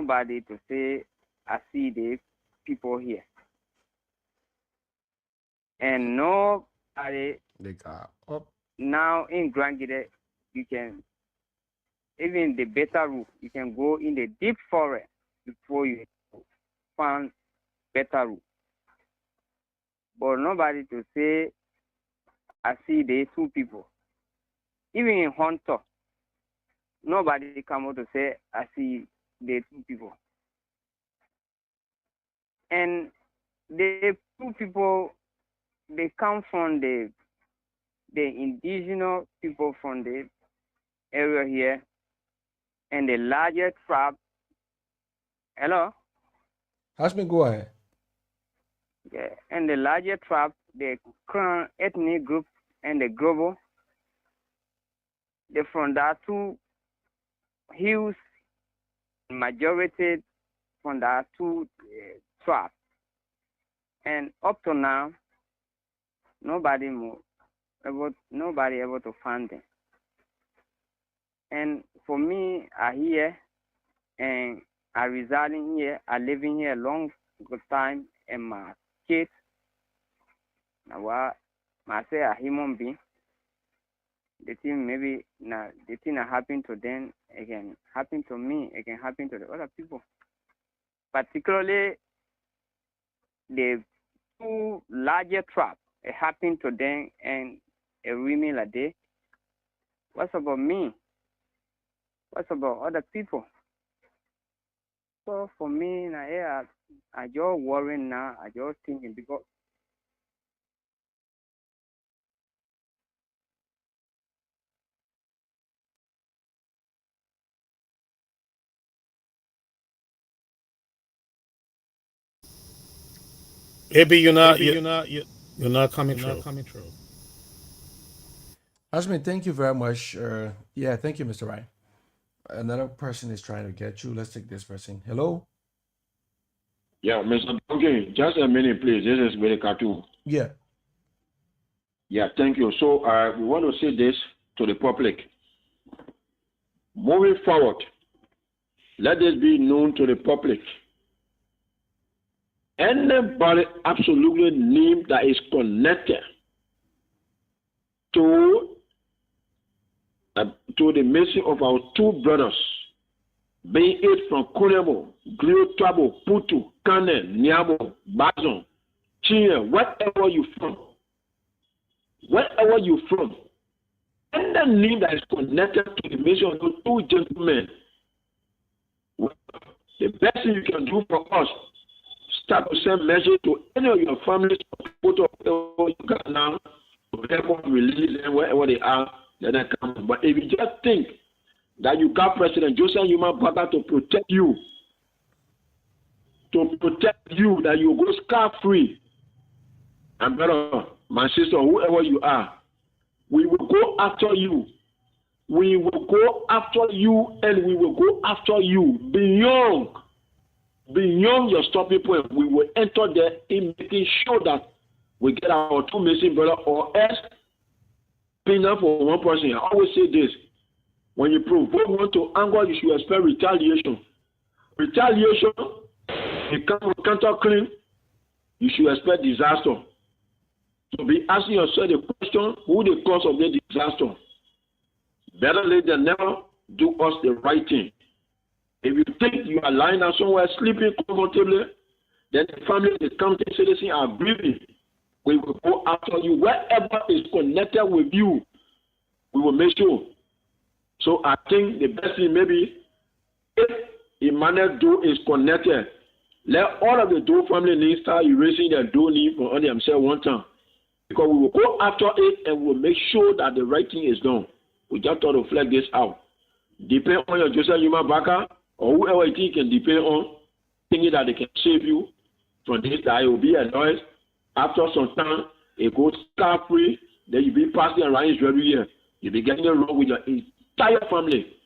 nobody to say, I see the people here. And nobody They got up. now in Grand Ghedehians, you can, even the better route, you can go in the deep forest before you find better route. But nobody to say, I see the two people. Even in Hunter, nobody come out to say, I see the two people. And the two people, they come from the indigenous people from the area here, and the larger tribe. Hello? Hashmi, go ahead. Yeah, and the larger tribe, the Kran ethnic group and the global, they from that two hills, majority from that two tribes. And up to now, nobody able to find them. And for me, I here and I residing here, I living here a long good time, and my kids. Now, I say a human being. The thing maybe now the thing that happened to them, it can happen to me, it can happen to the other people. Particularly the two larger tribes, it happened to them and it remain like that. What's about me? What's about other people? So for me now, yeah, I just worrying now, I just thinking because Maybe you're not coming through. Hashmi, thank you very much. Yeah, thank you, Mr. Ryan. Another person is trying to get you. Let's take this person. Hello? Yeah, Mr. Duncan, just a minute, please. This is very cartoon. Yeah. Yeah, thank you. So we want to say this to the public. Moving forward, let this be known to the public. Anybody absolutely name that is connected to the missing of our two brothers, being it from Kunemo, Grio, Tabo, Putu, Kane, Niabo, Bazon, Chine, wherever you from, and the name that is connected to the mission of those two gentlemen, the best thing you can do for us, start to send message to any of your families, photo you got now, to help them release them wherever they are, let them come. But if you just think that you got President Joseph Human Bata to protect you, that you go scot-free, and brother, my sister, whoever you are, we will go after you. We will go after you, and we will go after you beyond your stopping point. We will enter there in making sure that we get our two missing brothers, or else paying up for one person. I always say this: when you provoke one to anger, you should expect retaliation. Retaliation, you come with counter claim, you should expect disaster. So be asking yourself the question, who the cause of the disaster? Better late than never, do us the right thing. If you think you are lying down somewhere, sleeping comfortably, then the family, the county citizens are breathing. We will go after you. Wherever is connected with you, we will make sure. So I think the best thing maybe, if Emmanuel Doe is connected, let all of the Doe family names start erasing their Doe name from themselves one time. Because we will go after it and we will make sure that the right thing is done. We just thought to flag this out. Depend on your Joseph Yuma Baka or whoever you think can depend on, thinking that they can save you from this, that it will be a noise. After some time, it goes scot-free, then you'll be passing around every year. You'll be getting along with your entire family.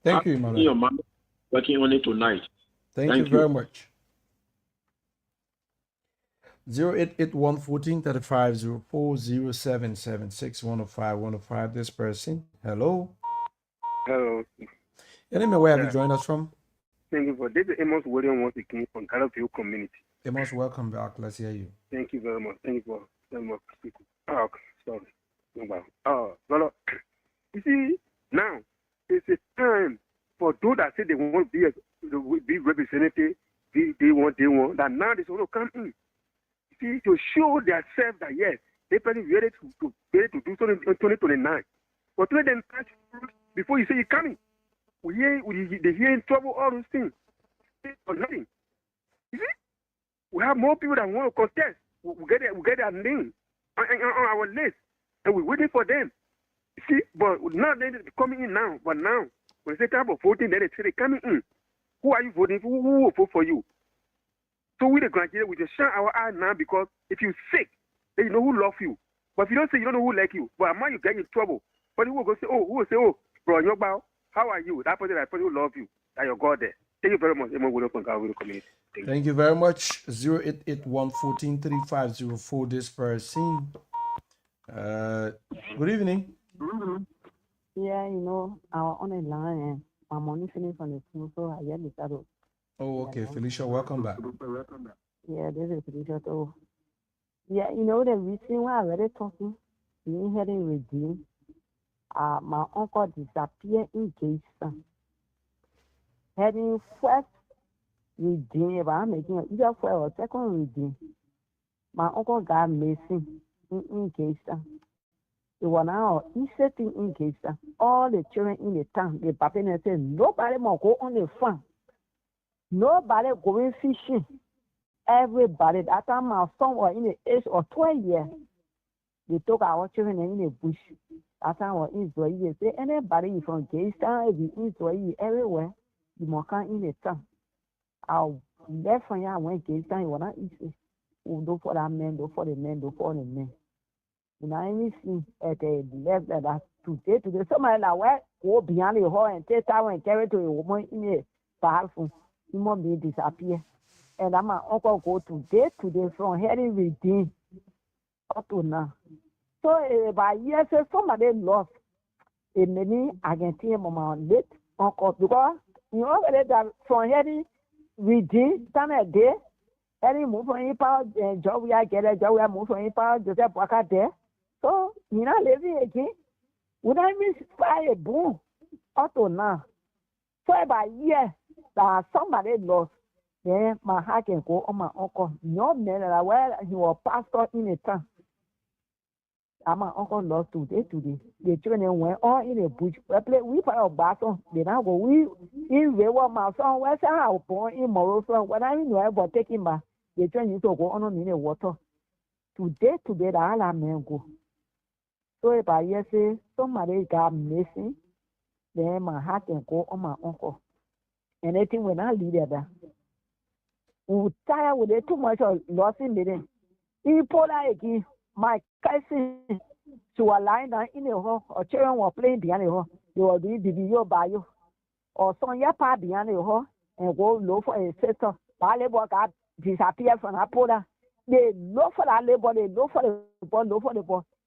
Thank you, Emmanuel. Your mom working on it tonight. Thank you very much. 088-114-3504-0776-105-105. This person. Hello. hello. Your name and where have you joined us from? Thank you for this. Is Amos William once again from Gallopville community. Amos, welcome back. Let's hear you. Thank you very much. Thank you for very much speaking. Oh, sorry. Well, you see, now it's a time for those that say they want to be representative, they want that now they want to come in. You see, to show themselves that yes, they're ready to do something in 2029. But 2029, before you say you're coming, they hear in trouble, all those things. For nothing. You see? We have more people that want to contest. We get their name on our list, and we're waiting for them. You see, but now they're coming in now. But now, when it's time for voting, then they say they're coming in. Who are you voting for? Who will vote for you? So we the Grand Ghedehians, we just shine our eye now because if you're sick, then you know who love you. But if you don't say you don't know who like you, but you get in trouble. But who will go say, who will say, bro, Nyogba, how are you? That person who love you, that your God there. Thank you very much. Community. Thank you very much. 088-114-3504 this person. Good evening. Yeah, you know, I was on a line and my money finished on the school, so I get the shadow. Oh, okay. Felicia, welcome back. Yeah, this is Felicia. So, yeah, you know, the reason why I already talking, being here in Redeem, my uncle disappeared in Kingston. Heading first Redeem, if I'm making either first or second Redeem, my uncle got missing in Kingston. It was now Easter thing in Kingston. All the children in the town, the papa and said, nobody more go on the farm. Nobody going fishing. Everybody, that time my son was in the age of 12 years. They took our children in the bush. That time was Israel. They say, anybody from Kingston, if you Israel, everywhere, you must come in the town. I left from here, I went to Kingston, it was not easy. We do for that man, do for the men, do for the men. And I only see at the left that today, somebody like, well, go behind the hall and take time and carry to a woman in a bathroom. He must be disappear. And my uncle go today from heading Redeem up to now. So by years, somebody lost a many Argentine mama late uncle because you know that from heading Redeem, stand a day, heading move from his power, job we are getting, job we are moving from his power, Joseph Waka there. So, you know, living again, would I miss fire boom up to now? So by year, that somebody lost, then my heart can go on my uncle. No man that where he was pastor in a town. And my uncle lost today. The children went all in the bush. We play a battle. They now go, we in the one my son, where's our born in Morocco. When I know about taking back, the children used to go on in the water. Today, the other men go. So if I hear say somebody got missing, then my heart can go on my uncle. And anything when I lead that. We tired with it too much of losing meeting. He pulled out again. My cousin, she was lying down in the hall, or children were playing behind the hall. They were doing the video by you. Or some your part behind the hall and go low for a sister. My labor got disappeared from her puller. They look for that labor, they look for the ball,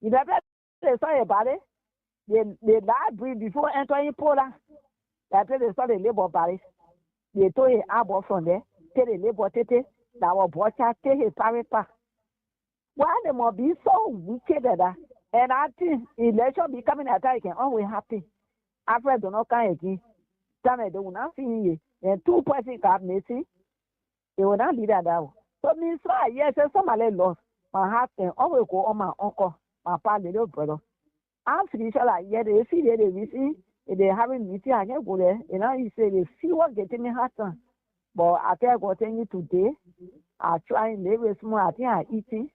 You never say about it. They died breathe before entering puller. That's why they saw the labor body. They told him about from there. Take the labor, that was butcher, take his private part. Why they must be so wicked that? And I think election becoming a time can always happen. After do not come again. Then they will not see you. And 2 persons got missing. They will not be that out. So means right, yes, somebody lost. My heart can always go on my uncle, my father, little brother. I'm pretty sure like yeah, they see they see they having meeting, I can go there. And now you say they see what getting me hard on. But I think I got you today. I try and live with small, I think I eating.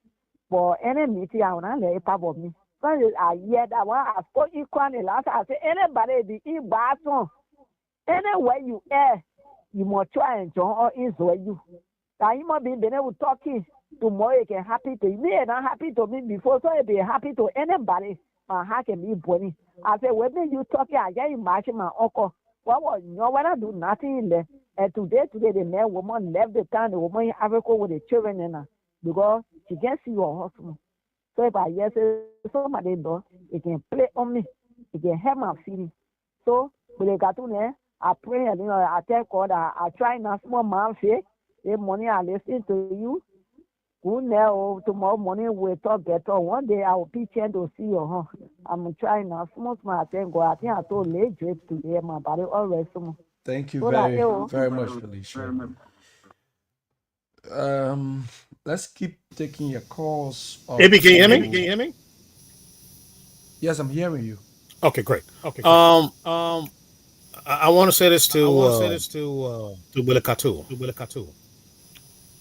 But any meeting I will not let it part of me. So I hear that one I spoke equally last. I say anybody be in bathroom. Anywhere you are, you must try and join or enjoy you. Now you must be able to talking tomorrow. It can happy to me and not happy to me before, so it be happy to anybody. My heart can be burning. I say when you talking, I get imagine my uncle. What was no when I do nothing in there. And today the man woman left the town. The woman in Africa with the children in her because she can't see your husband. So if I hear somebody does, it can play on me. It can help my feeling. So when they got to there, I pray, and I tell God, I try not small man faith. The money I listen to you. Who know tomorrow morning we'll talk better. One day I will pitch in to see you. I'm trying now. Small. I thank God. I think I told late today, my body always. Thank you So that very much, Felicia. Let's keep taking your calls. Maybe can you hear me? Can you hear me? Yes, I'm hearing you. Okay, great. Okay. I want to say this to Willikatu.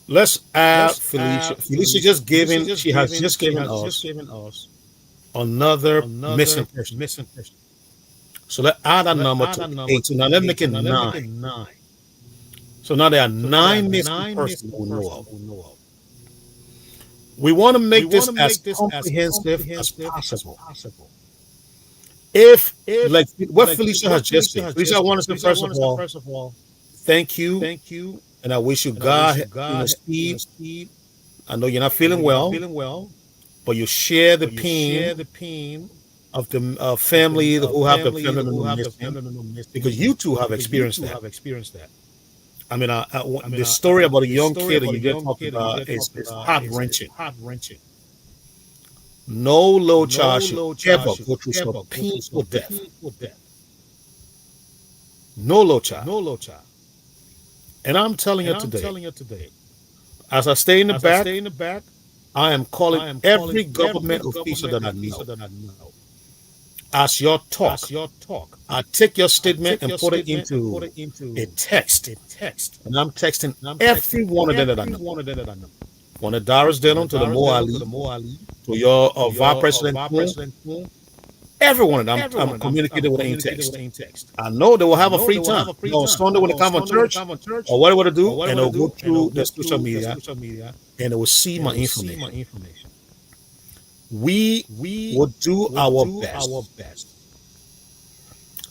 Let's add Felicia. Felicia just given. She has just given us another missing person. So let's add a number to 8. Now let's make it 9. So now there are 9 missing persons we know of. We want to make this as comprehensive as possible. If like what Felicia has just said, Felicia, I want to say first of all, thank you, and I wish you God, Steve. I know you're not feeling well, but you share the pain of the family who have the family missing, because you too have experienced that. I mean, the story about a young kid that you just talked about is heart-wrenching. No low child should ever go through some painful death. No low child. And I'm telling you today, as I stay in the back, I am calling every government official that I know. As your talk, I take your statement and put it into a text. And I'm texting every one of them that I know. From the Doris Dillon to the Moali, to your Vice President, every one of them, I'm communicating with in text. I know they will have a free time. On Sunday when they come on church, or whatever to do, and they'll go through the social media, and they will see my information. We will do our best.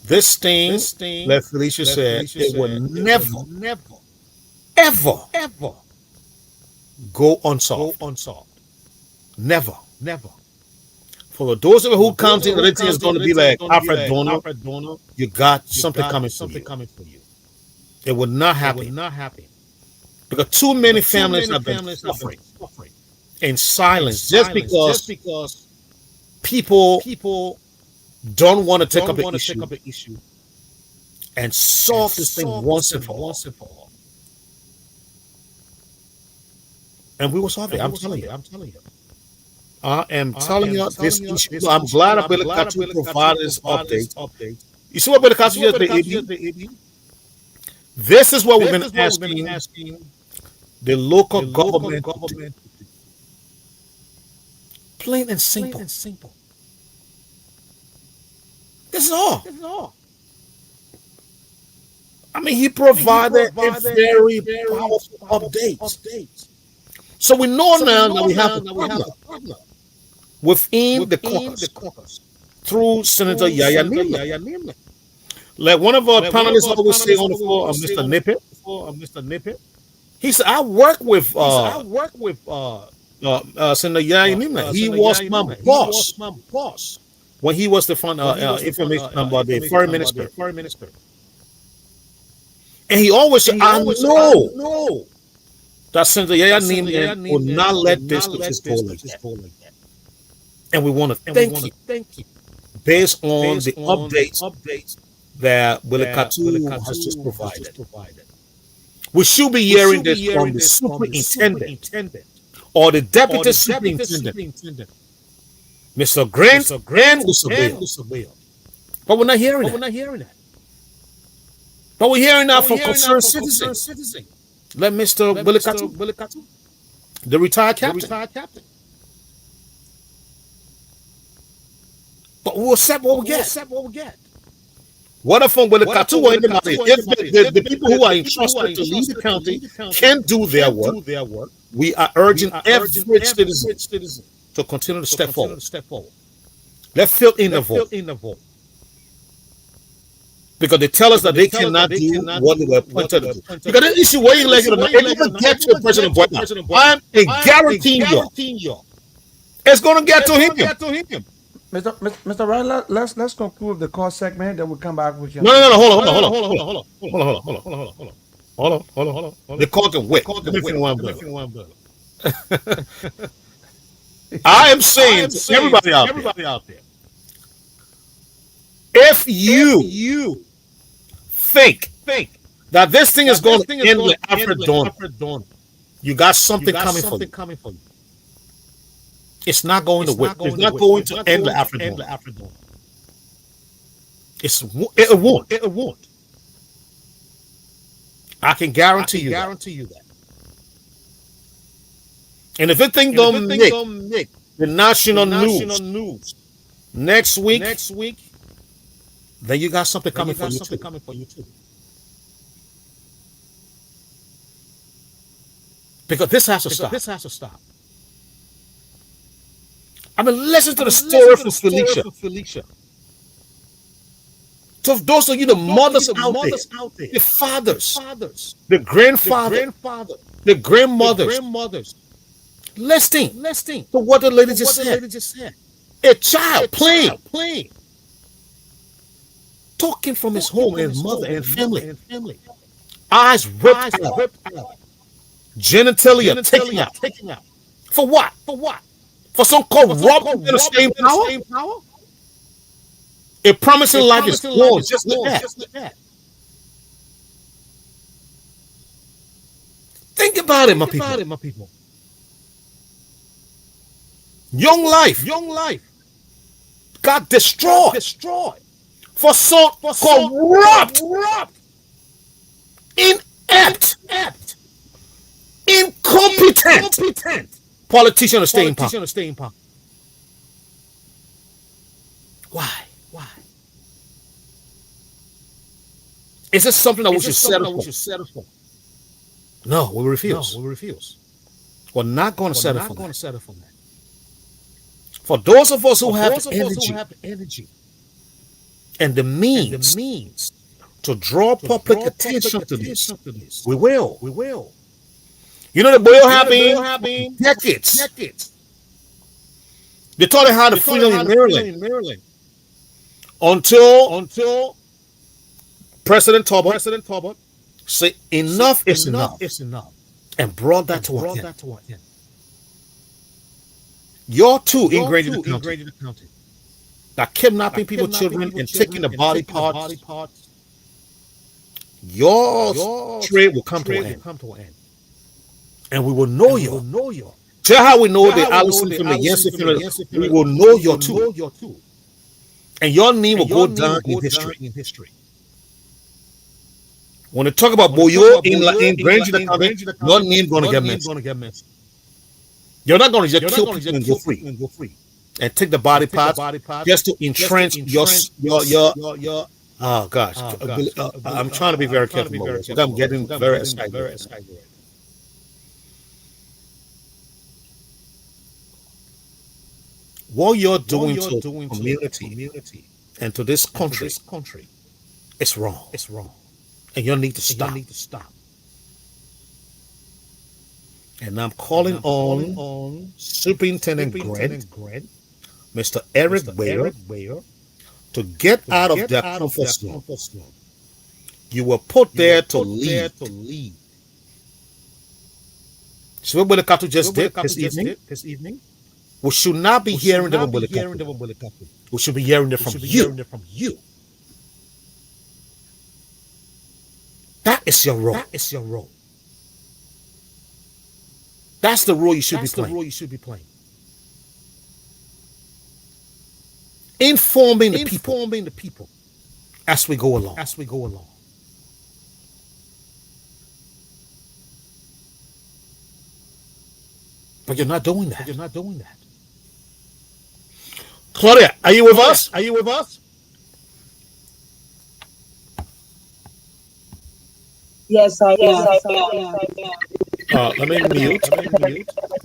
This thing, like Felicia said, it will never, ever go unsolved. Never. For those of you who counting that it is going to be like Alfred Donald, you got something coming for you. It will not happen. Because too many families have been suffering in silence just because people don't want to take up the issue and solve this thing once and for all. And we will solve it. I'm telling you. I am telling you this issue. I'm glad I got to provide this update. You see what Billy Castro just did? This is what we've been asking the local government to do. Plain and simple. This is all. I mean, he provided a very powerful update. So we know now that we have a problem within the caucus through Senator Yaya Nimna. Like one of our panelists always say on the floor, Mr. Nippet. He said, I work with Senator Yaya Nimna. He was my boss when he was the information about the foreign minister. And he always said, I know that Senator Yaya Nimna will not let this go like that. And we want to thank you based on the updates that Willikatu has just provided. We should be hearing this from the superintendent or the deputy superintendent, Mr. Grant Lusabel. But we're not hearing that. But we're hearing that from concerned citizens. Let Mr. Willikatu, the retired captain. But we'll accept what we get. What if from Willikatu or anybody, if the people who are entrusted to lead the county can do their work, we are urging every citizen to continue to step forward. Let's fill in the vote. Because they tell us that they cannot do what they were appointed to do. Because the issue where you elected, it doesn't get to President Boyka. I'm guaranteeing you, it's going to get to him. Mr. Wright, let's conclude the call segment. Then we'll come back. We can. No. Hold on. The call can wait. Let me finish one, brother. I am saying to everybody out there, if you think that this thing is going to end with after dawn, you got something coming for you. It's not going to wait. It's not going to end with after dawn. It won't. I can guarantee you that. And if it thing don't make the national news next week, then you got something coming for you too. Because this has to stop. I mean, listen to the story from Felicia. To those of you, the mothers out there, the fathers, the grandfather, the grandmothers, listening to what the lady just said. A child playing, talking from his home and his mother and family. Eyes ripped out. Genitalia taken out. For what? For some corrupt to stay in power? A promising life is gone just like that. Think about it, my people. Young life got destroyed for some corrupt, inept, incompetent politician to stay in power. Why? Is this something that we should settle for? No, we refuse. We're not going to settle for that. For those of us who have energy and the means to draw public attention to this, we will. You know, the boil happened decades. They taught it how to freedom in Maryland until President Topm said enough is enough and brought that to an end. You're too in Grand Ghedehians that kidnapping people's children and taking the body parts. Your trade will come to an end. And we will know you. Tell how we know the Allison from the Yancy family. We will know you too. And your name will go down in history. When they talk about Boyo in Grand Ghedehians, your name going to get messed. You're not going to just kill people and go free and take the body parts just to entrench your oh gosh. I'm trying to be very careful. I'm getting very excited. What you're doing to community and to this country is wrong. And you need to stop. And I'm calling on Superintendent Grant, Mr. Eric Weir, to get out of their comfort zone. You were put there to lead. So what Willicatu just did this evening, we should not be hearing them from Willicatu. We should be hearing them from you. That is your role. That's the role you should be playing. Informing the people as we go along. But you're not doing that. Claudia, are you with us? Yes, I am. Let me mute.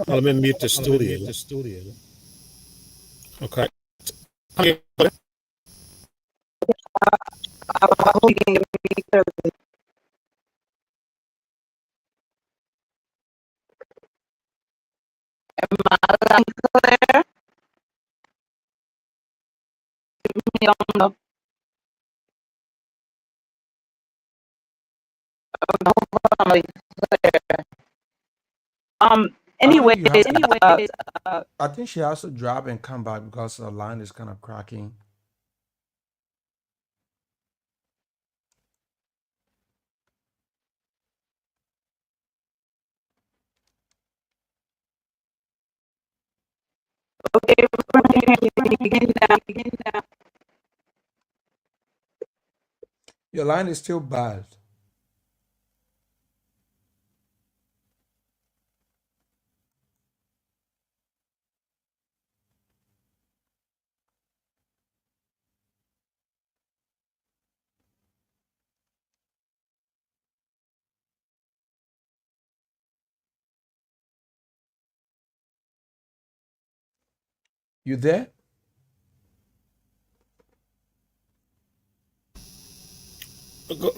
Let me mute the studio. Okay. I hope you can hear me clearly. Am I loud and clear? Anyway, I think she has to drop and come back because the line is kind of cracking. okay, Your line is still bad. You there?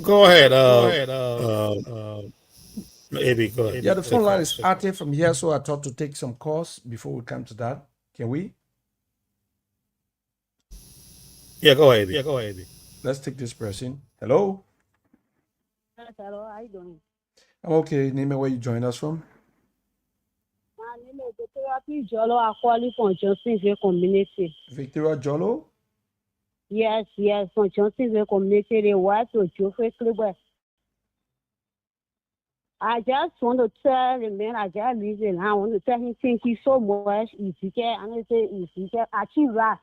Go ahead. Maybe go ahead. Yeah, the phone line is active from here, so I thought to take some calls before we come to that. Can we? Yeah, go ahead. Let's take this person. Hello? Yes, hello, how you doing? I'm okay. Name me where you joined us from. My name is Therapy Jolo. I call from Johnsonville community. Victoria Jolo? Yes, from Johnsonville community. They want to Joffrey Club. I just want to tell the man I just listen. I want to tell him thank you so much. If you can, I'm going to say if you can achieve that,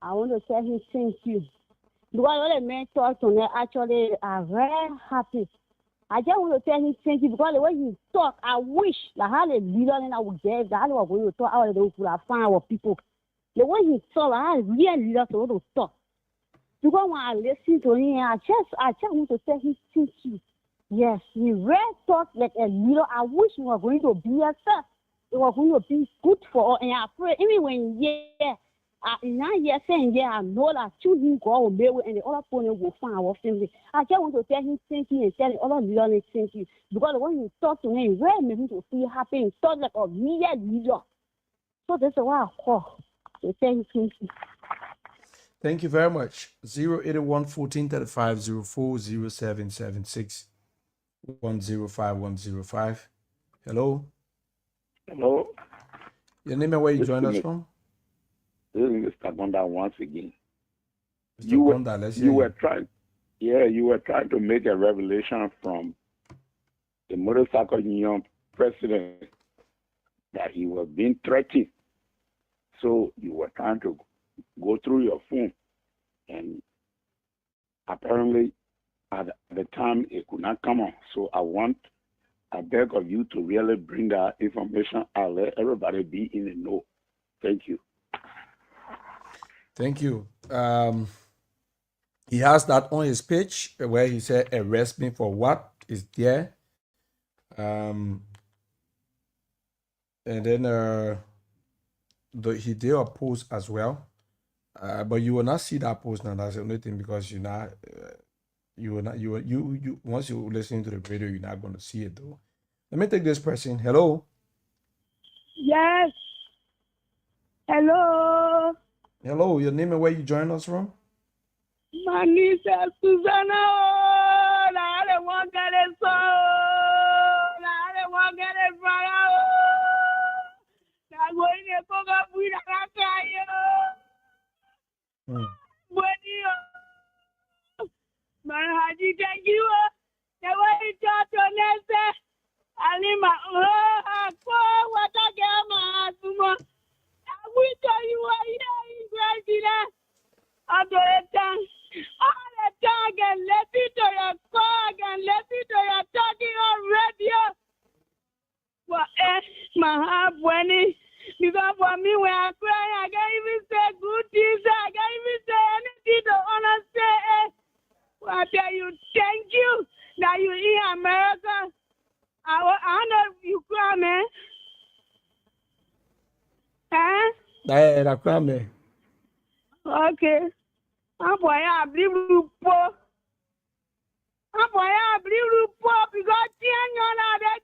I want to tell him thank you. Because all the men talk to me actually are very happy. I just want to tell him thank you because the way he talk, I wish that I had a leader and I would get that I was going to talk out of the would have found our people. The way he talk, I had real leaders to talk. Because when I listen to him, I just want to tell him thank you. Yes, he really talk like a leader. I wish we were going to be yourself. It was going to be good for us. And I pray, even when now yes saying I know that through him God will make it and the other opponent will find our family. I just want to tell him thank you and tell the other leader thank you. Because when you talk to him, it really makes him to feel happy and talk like a real leader. So that's why I call to tell him thank you. Thank you very much. 081 1435 040776 105105. Hello. Hello. Your name and where you This joined us is from? This is Mr. Gonda once again. Mr. You Gonda, let's hear were trying to make a revelation from the motorcycle union president that he was being threatened. So you were trying to go through your phone, and apparently at the time it could not come on. So I beg of you to really bring that information out. Let everybody be in the know. Thank you. Thank you. He has that on his page where he said, arrest me for what is there. And then he did a post as well. But you will not see that post now. That's the only thing because you once you listen to the video, you're not going to see it though. Let me take this person. Hello. Yes. Hello. Hello. Your name and where you join us from? My niece is Susanna. I don't want to get it so. I don't want to get it fire. I'm going to go up with a fire. My Haji, thank you. The way you talk to Nessa. Alima, what I get my husband. We tell you what you are. All the time, and let it to your cog and let it to your talking on radio. Well, my heart when because for me when I cry, I can't even say good things. I can't even say anything to honor say. I tell you, thank you that you in America. I know you cry, man. Huh? I cry, Okay. I'm boy, I believe you poor. I'm boy, I believe you poor because you're not that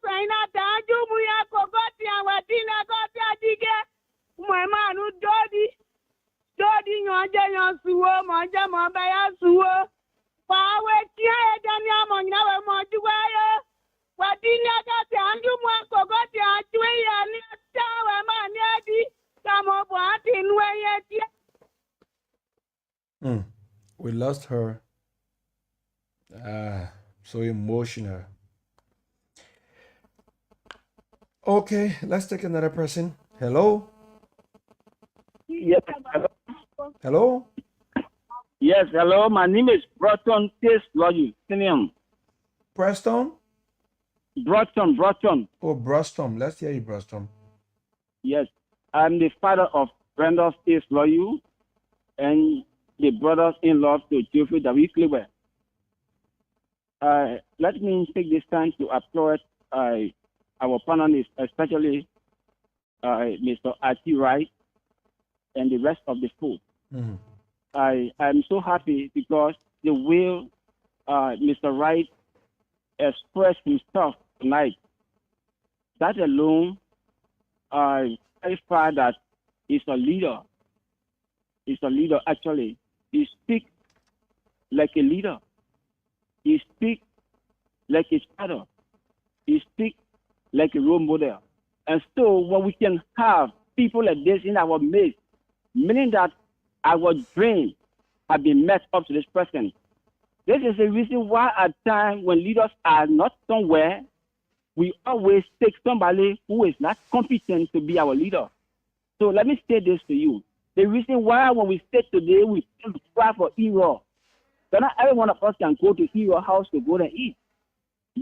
sign out that you will forgot what dinner got that digger. My man who doddy, your We lost her. So emotional. Okay, let's take another person. Hello? Yes, Hello? yes, hello. My name is Broughton Taste Lawyer. Preston? Broughton. Oh, Brostom. Let's hear you, Brostom. Yes, I'm the father of Brenda Taste Lawyer and the brothers-in-law to Geoffrey W. Cleaver. Let me take this time to applaud our panelists, especially Mr. Archie Wright and the rest of the school. Mm-hmm. I'm so happy because the way Mr. Wright expressed himself tonight, that alone verify that he's a leader. He's a leader actually. He speaks like a leader. He speaks like his father. He speaks like a role model. And so when we can have people like this in our midst, meaning that our dreams have been met up to this person. This is the reason why at times when leaders are not somewhere, we always take somebody who is not competent to be our leader. So let me say this to you. The reason why when we sit today, we try for hero. So not every one of us can go to hero house to go and eat.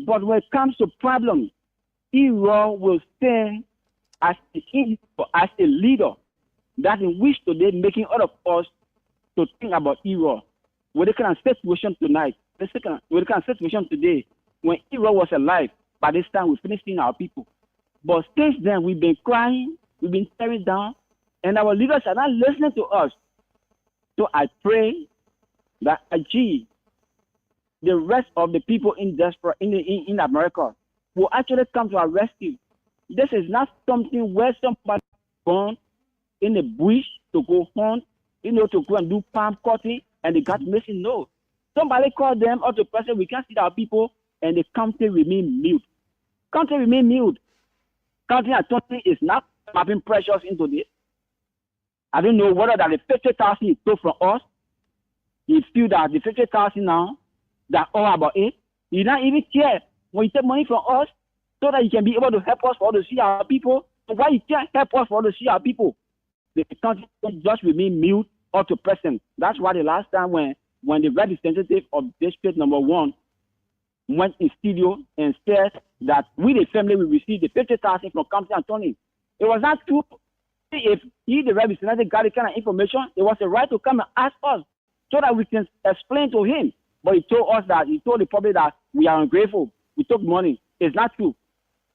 But when it comes to problems, hero will stand as a leader that in which today making all of us to think about hero. With the kind of situation tonight, with the kind of situation today, when hero was alive, by this time we finished seeing our people. But since then we've been crying, we've been tearing down, and our leaders are not listening to us. So I pray that the rest of the people in diaspora in America will actually come to our rescue. This is not something where somebody gone in the bush to go hunt, to go and do palm cutting, and they got missing. No. Somebody called them or the person, we can't see our people, and the country remain mute. Country remain mute. Country attorney is not mapping pressures into this. I don't know whether that the 50,000 he took from us, he feel that the 50,000 now, that's all about it. He not even care when you take money from us so that you can be able to help us for to see our people. So why you can't help us for to see our people? The country just remain mute or to present. That's why the last time when the representative of district number 1 went in studio and said that we the family will receive the 50,000 from county attorney. It was not true. If he, the representative, got the kind of information, it was a right to come and ask us so that we can explain to him. But he told the public that we are ungrateful. We took money. It's not true.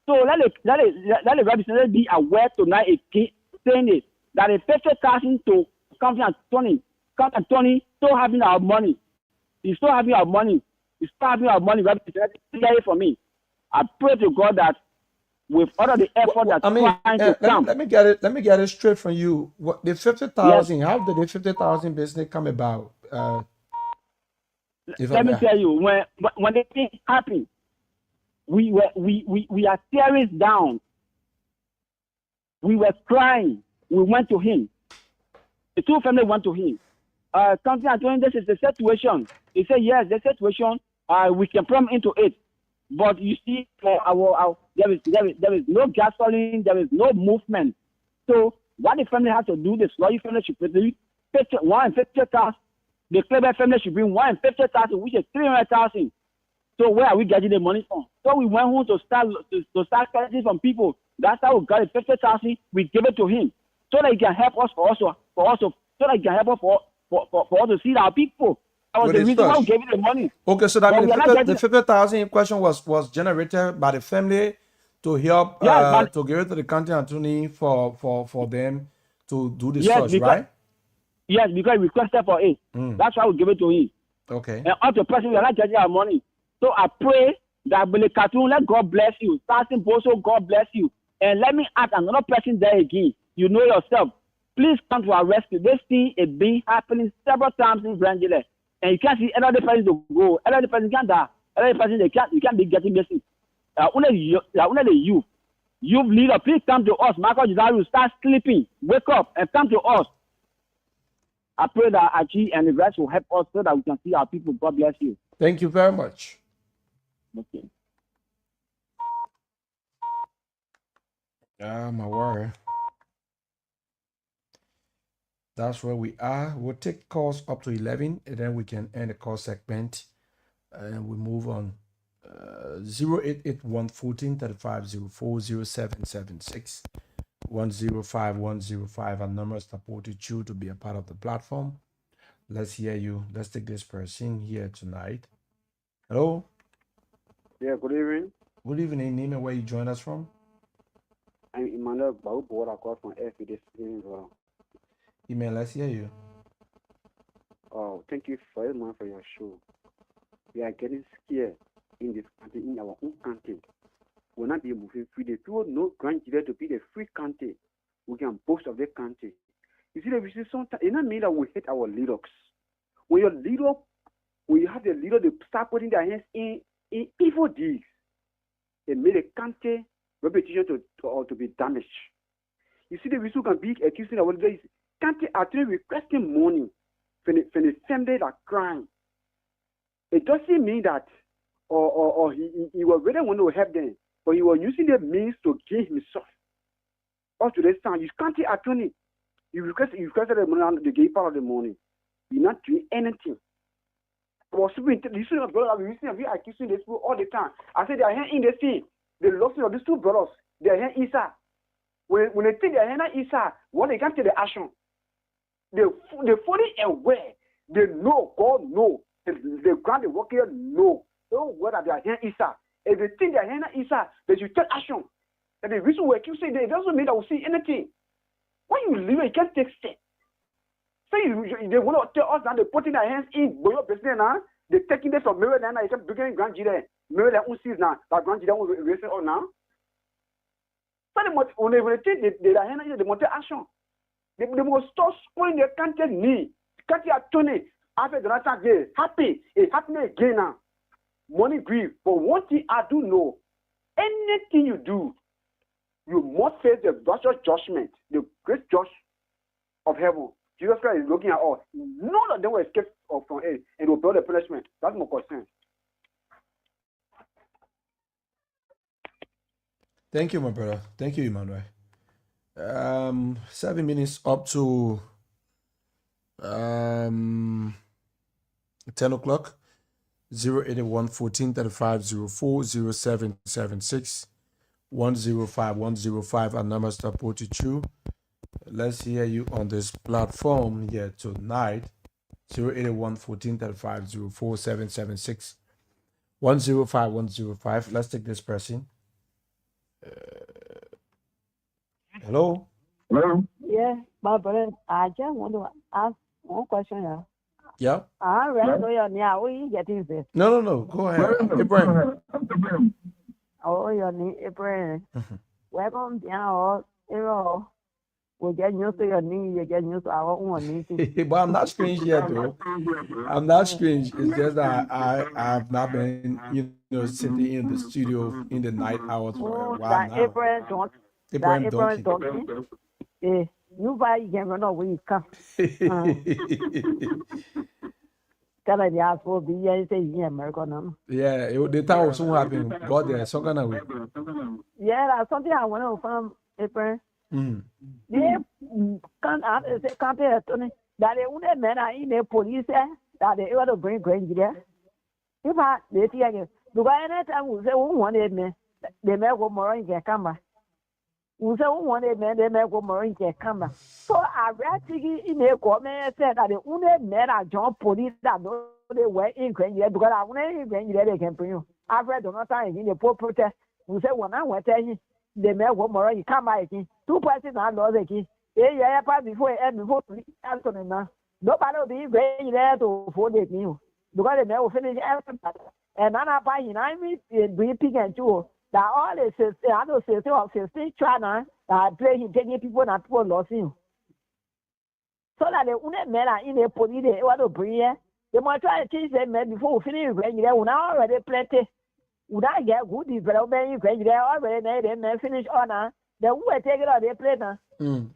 So let the representative be aware tonight, saying it, that the 50,000 to county attorney still having our money. He's still having our money. He's still having our money. Representative, hear it from me. I pray to God that with all of the effort that's trying to come. Let me get it straight from you. What the 50,000? Yes. How did the 50,000 business come about? Let me tell you, when the thing happened, we are tearing down. We were crying. We went to him. The two families went to him. County attorney, this is the situation. He said, yes, the situation. We can plumb into it. But you see, for there is no gasoline, there is no movement. So what the family has to do, the Sloy family should bring 150,000. The Clever family should bring 150,000, which is 300,000. So where are we getting the money from? So we went home to start collecting from people. That's how we got the 50,000. We give it to him so that he can help us so that he can help us for us to see our people. That was the reason why we gave him the money. Okay, so that means the 50,000 in question was generated by the family to help to give it to the county attorney for them to do the search, right? Yes, because we requested for it. That's why we give it to him. Okay. And all the person we are not getting our money. So I pray that Billy Cartoon, let God bless you. Starting Boso, God bless you. And let me add another person there again. You know yourself. Please come to our rescue. This thing is being happening several times in Grand Ghedehians. And you can't see another person to go. Another person can't die. Another person you can't be getting missing. only the youth. Youth leader, please come to us. Michael Jizaru, start sleeping. Wake up and come to us. I pray that Achi and the rest will help us so that we can see our people. God bless you. Thank you very much. Okay. My word. That's where we are. We'll take calls up to 11, and then we can end the call segment, and we move on. 088-114-3504-0776 105-105. Our number is supported you to be a part of the platform. Let's hear you. Let's take this person here tonight. Hello. Yeah, good evening. Good evening. Name and where you join us from? I'm Emmanuel Baubor. I call from FP this evening. Email. Let's hear you. Oh, thank you very much for your show. We are getting scared in this country, in our own country. We'll not be moving free. The people know Grand Ghedehians to be the free country. We can boast of the country. You see, we see sometimes it doesn't mean that we hate our leaders. When you have the leader, they start putting their hands in evil deeds. They made a country reputation to be damaged. You see, the people can be accusing our leaders. Country actually requesting money for the family that crime. It doesn't mean that or he was really want to help them, but he was using the means to gain himself. Up to this time, you can't take attorney. You requested the money, they gave part of the money. You're not doing anything. I was super you see, brother, we accusing these people all the time. I said they are here in the scene. The losses of these two brothers, they are here inside. When they think they are here inside, what they can't take the action. They're fully aware. They know, God knows. The ground they work here know. They know whether they are here inside. If they think they are here inside, they should take action. And the reason we keep saying that, it doesn't mean that we'll see anything. When you leave, you can't take steps. Say they want to tell us that they're putting their hands in your business now. They're taking this from Mary now. You can begin Grand Ghedehians. Mary that who sees now. That Grand Ghedehians will raise it all now. So when they think they are here, they want to take action. They must stop spoiling their country need. Country attorney after the last day. Happy. It's happening again now. Money grief. But one thing I do know, anything you do, you must face the righteous judgment, the great judge of heaven. Jesus Christ is looking at all. None of them will escape from it and will bear the punishment. That's my concern. Thank you, my brother. Thank you, Emmanuel. 7 minutes up to 10 o'clock. 081-14-3504-0776 105-105. Our numbers supported you. Let's hear you on this platform here tonight. 081-14-3504-776 105-105. Let's take this person. Hello. Hello. Yeah, my brother. I just want to ask one question here. Yeah. I already know your name. How are you getting this? No. Go ahead. Ibrahim. Oh, your name, Ibrahim. Welcome down. We get used to your name. You get used to our own name. But I'm not strange yet, though. I'm not strange. It's just that I have not been, sitting in the studio in the night hours for a while now. Ibrahim Donkey. Nobody can run away. You come. Tell the asshole be here. Say yeah, American. Yeah, the time was so happy. Got there, so gonna wait. Yeah, that's something I want to from Ibrahim. They can't Tony. That they only men are in the police that they want to bring Grand Ghedehians. If I they think because anytime we say we want it, they may go more in the camera. We say we want it, they may go more in the camera. So I read in the comment said that the only men are John police that know they were in Grand Ghedehians because I want in Grand Ghedehians they can bring you. I've read another in the poor protest. We say when I went there, they may go more in camera again. 2 persons are lost again. Yeah, before police answering now. Nobody will be very there to afford it new. Because they never finish everybody. And I'm not buying, I mean, bring pig and chew. That all the system, I know system of 16 China that play him taking people and people lost him. So that the only men are in the police, they want to bring here. They might try to teach them men before we finish bringing them. We now already plenty. would I get good development? You can get already and finish on the way take it out the plate. And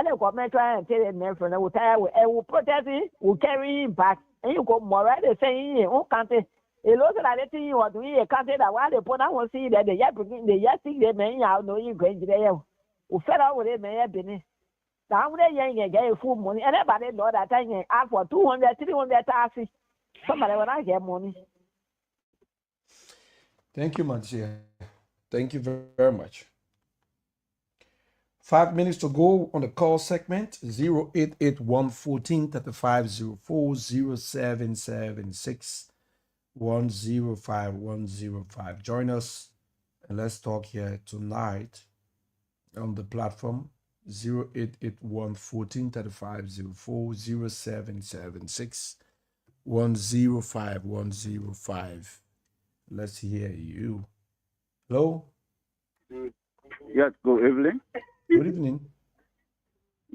the government try and tell them from the will protest it, will carry him back, and you go more right saying, oh, can't it? A lot of that thing you want to be a country that while they put out will see that the yet think they may out know you going to the who fed out with it may have been. Down there, young and get full money, and everybody know that I can ask for 200, 300 taxes. Somebody when I get money. Thank you, Mansia. Thank you very much. 5 minutes to go on the call segment 0881 14 3504 0776 105 105. Join us and let's talk here tonight on the platform 0881 14 3504 0776 105 105. Let's hear you. Hello? Yes, good evening. Good evening.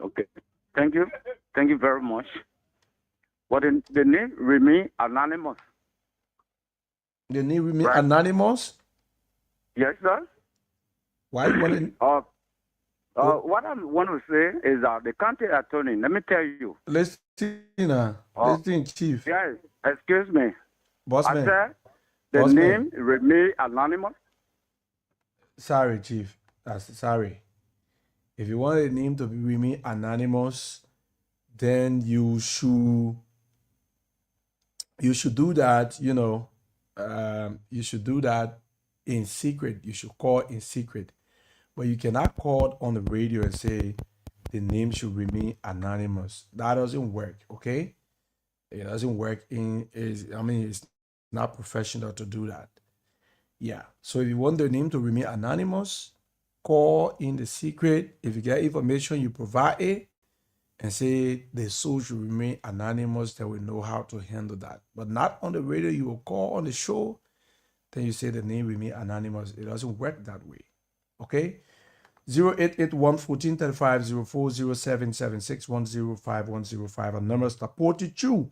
Okay. Thank you. Thank you very much. But the name remain anonymous. The name remain anonymous? Yes, sir. Why you want to... what I want to say is that the county attorney, let me tell you. Listen, Chief. Yes, excuse me. Bossman. I said the name remain anonymous. Sorry, Chief. Sorry. If you want a name to remain anonymous, then you should do that, you should do that in secret. You should call in secret. But you cannot call on the radio and say the name should remain anonymous. That doesn't work, okay? It doesn't work it's not professional to do that. Yeah. So if you want the name to remain anonymous, call in the secret. If you get information, you provide it and say the soul should remain anonymous. They will know how to handle that. But not on the radio. You will call on the show, then you say the name remain anonymous. It doesn't work that way. Okay? 0881 14 35 04 0776 105 105. A number supported you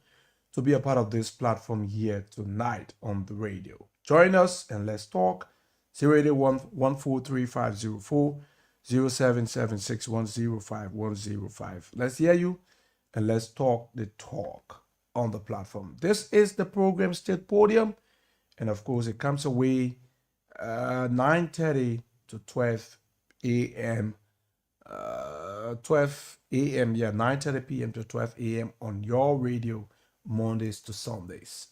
to be a part of this platform here tonight on the radio. Join us and let's talk. 081 143 0776 105 105. Let's hear you and let's talk the talk on the platform. This is the program State Podium, and of course it comes away 9:30 to 12 a.m. 12 a.m. 9:30 p.m. to 12 a.m. on your radio Mondays to Sundays.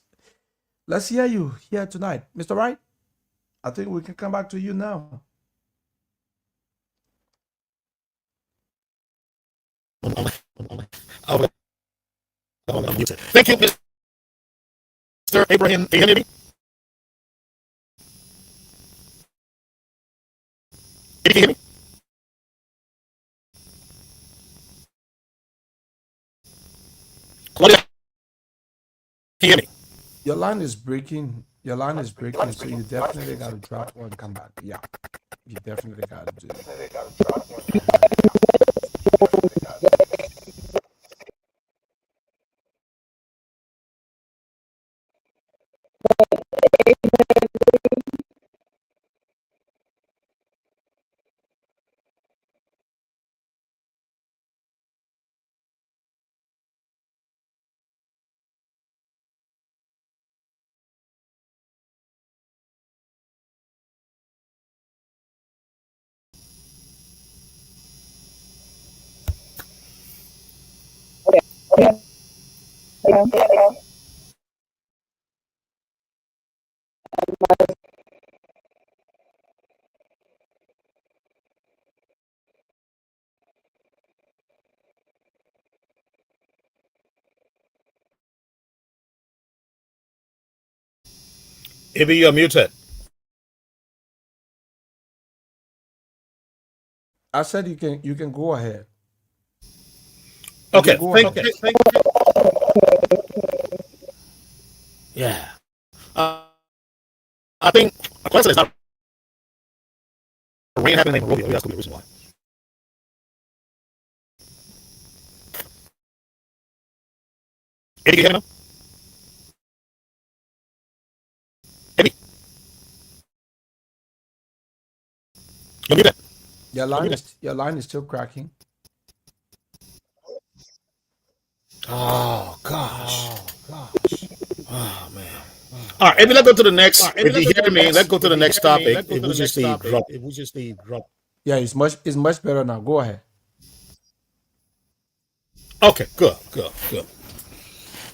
Let's hear you here tonight, Mr. Wright. I think we can come back to you now. Thank you, Mr. Abraham. Can you hear me? Can you hear me? Claudia, can you hear me? Your line is breaking. Your line is breaking, so you definitely got to drop or come back. Yeah, you definitely got to do it. Maybe you're muted. I said you can go ahead. Okay. Thank you. Yeah. I think a question is not rain happening in Monrovia. That's going to be the reason why. Eddie, can you hear me now? Eddie. You mute that. Your line is still cracking. Oh gosh. Oh man. All right, maybe let's go to the next. If you hear me, let's go to the next topic. If we just need drop. Yeah, it's much better now. Go ahead. Okay, good. Leave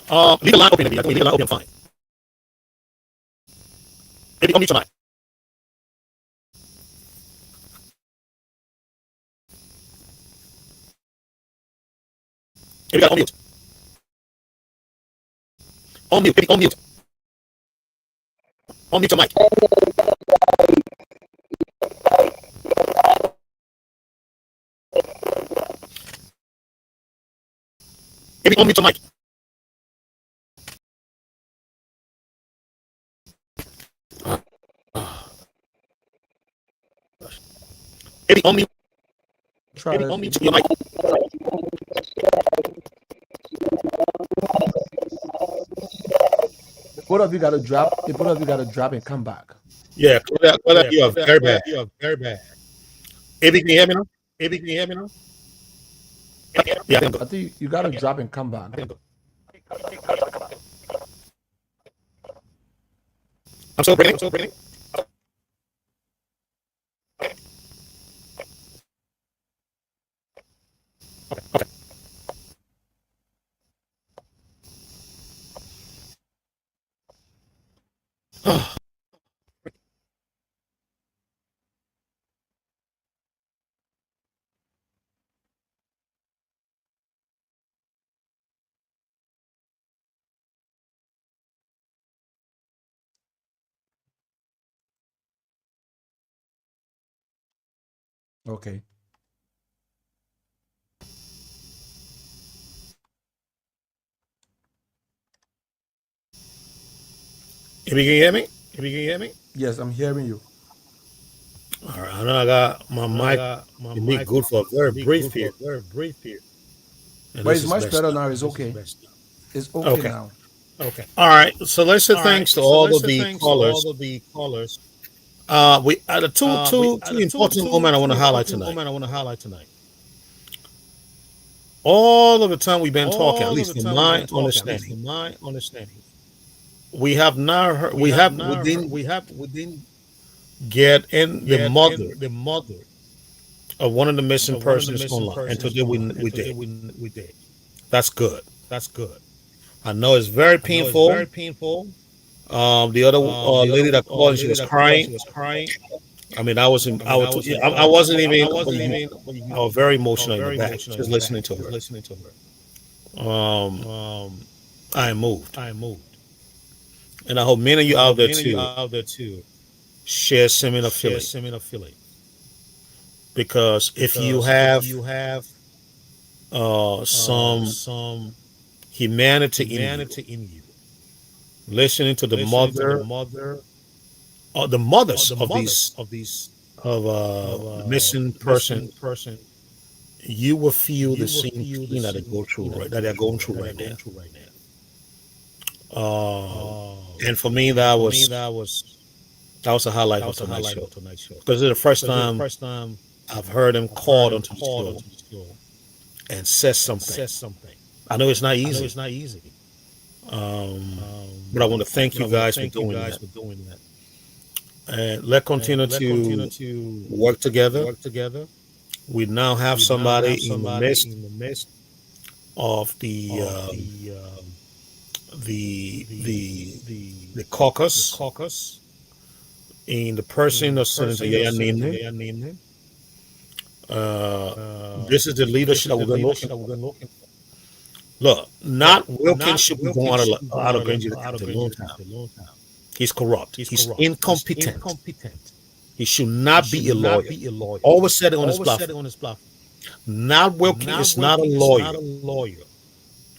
the line open. Leave the line open. Fine. Maybe unmute your mic. Maybe unmute. Unmute. Unmute your mic. Maybe unmute your mic. Maybe unmute. Maybe unmute your mic. Both of you got to drop. The both of you got to drop and come back. Yeah, you are very bad. Maybe can you hear me now? Yeah, I think you got to drop and come back. I'm still breathing. Okay. Okay. If you can hear me? Yes, I'm hearing you. All right. I know I got my mic. It be good for a very brief period. But it's much better now. It's okay. It's okay now. Okay. All right. So let's say thanks to all of the callers. We the two important moments I want to highlight tonight. All of the time we've been talking, at least in my understanding, we have not heard. We didn't get in the mother of one of the missing persons online, and today we did. That's good. I know it's very painful. The other lady that called, she was crying. I mean, I wasn't even. I was very emotional in the back just listening to her. I am moved, and I hope many of you out there too share similar feeling. Because if you have some humanity in you, listening to the mother or the mothers of these missing person, you will feel the same pain that they're going through right now. And for me, that was a highlight of tonight's show, because it's the first time I've heard him called onto the show and said something. I know it's not easy, but I want to thank you guys for doing that. And let's continue to work together. We now have somebody in the midst of the caucus, in the person of Senator Yaya Nene. This is the leadership that we've been looking for. Look, not Wilkins should be going out of Grand Ghedehians a long time. He's corrupt. He's incompetent. He should not be a lawyer. Always said it on his platform. Not Wilkins is not a lawyer.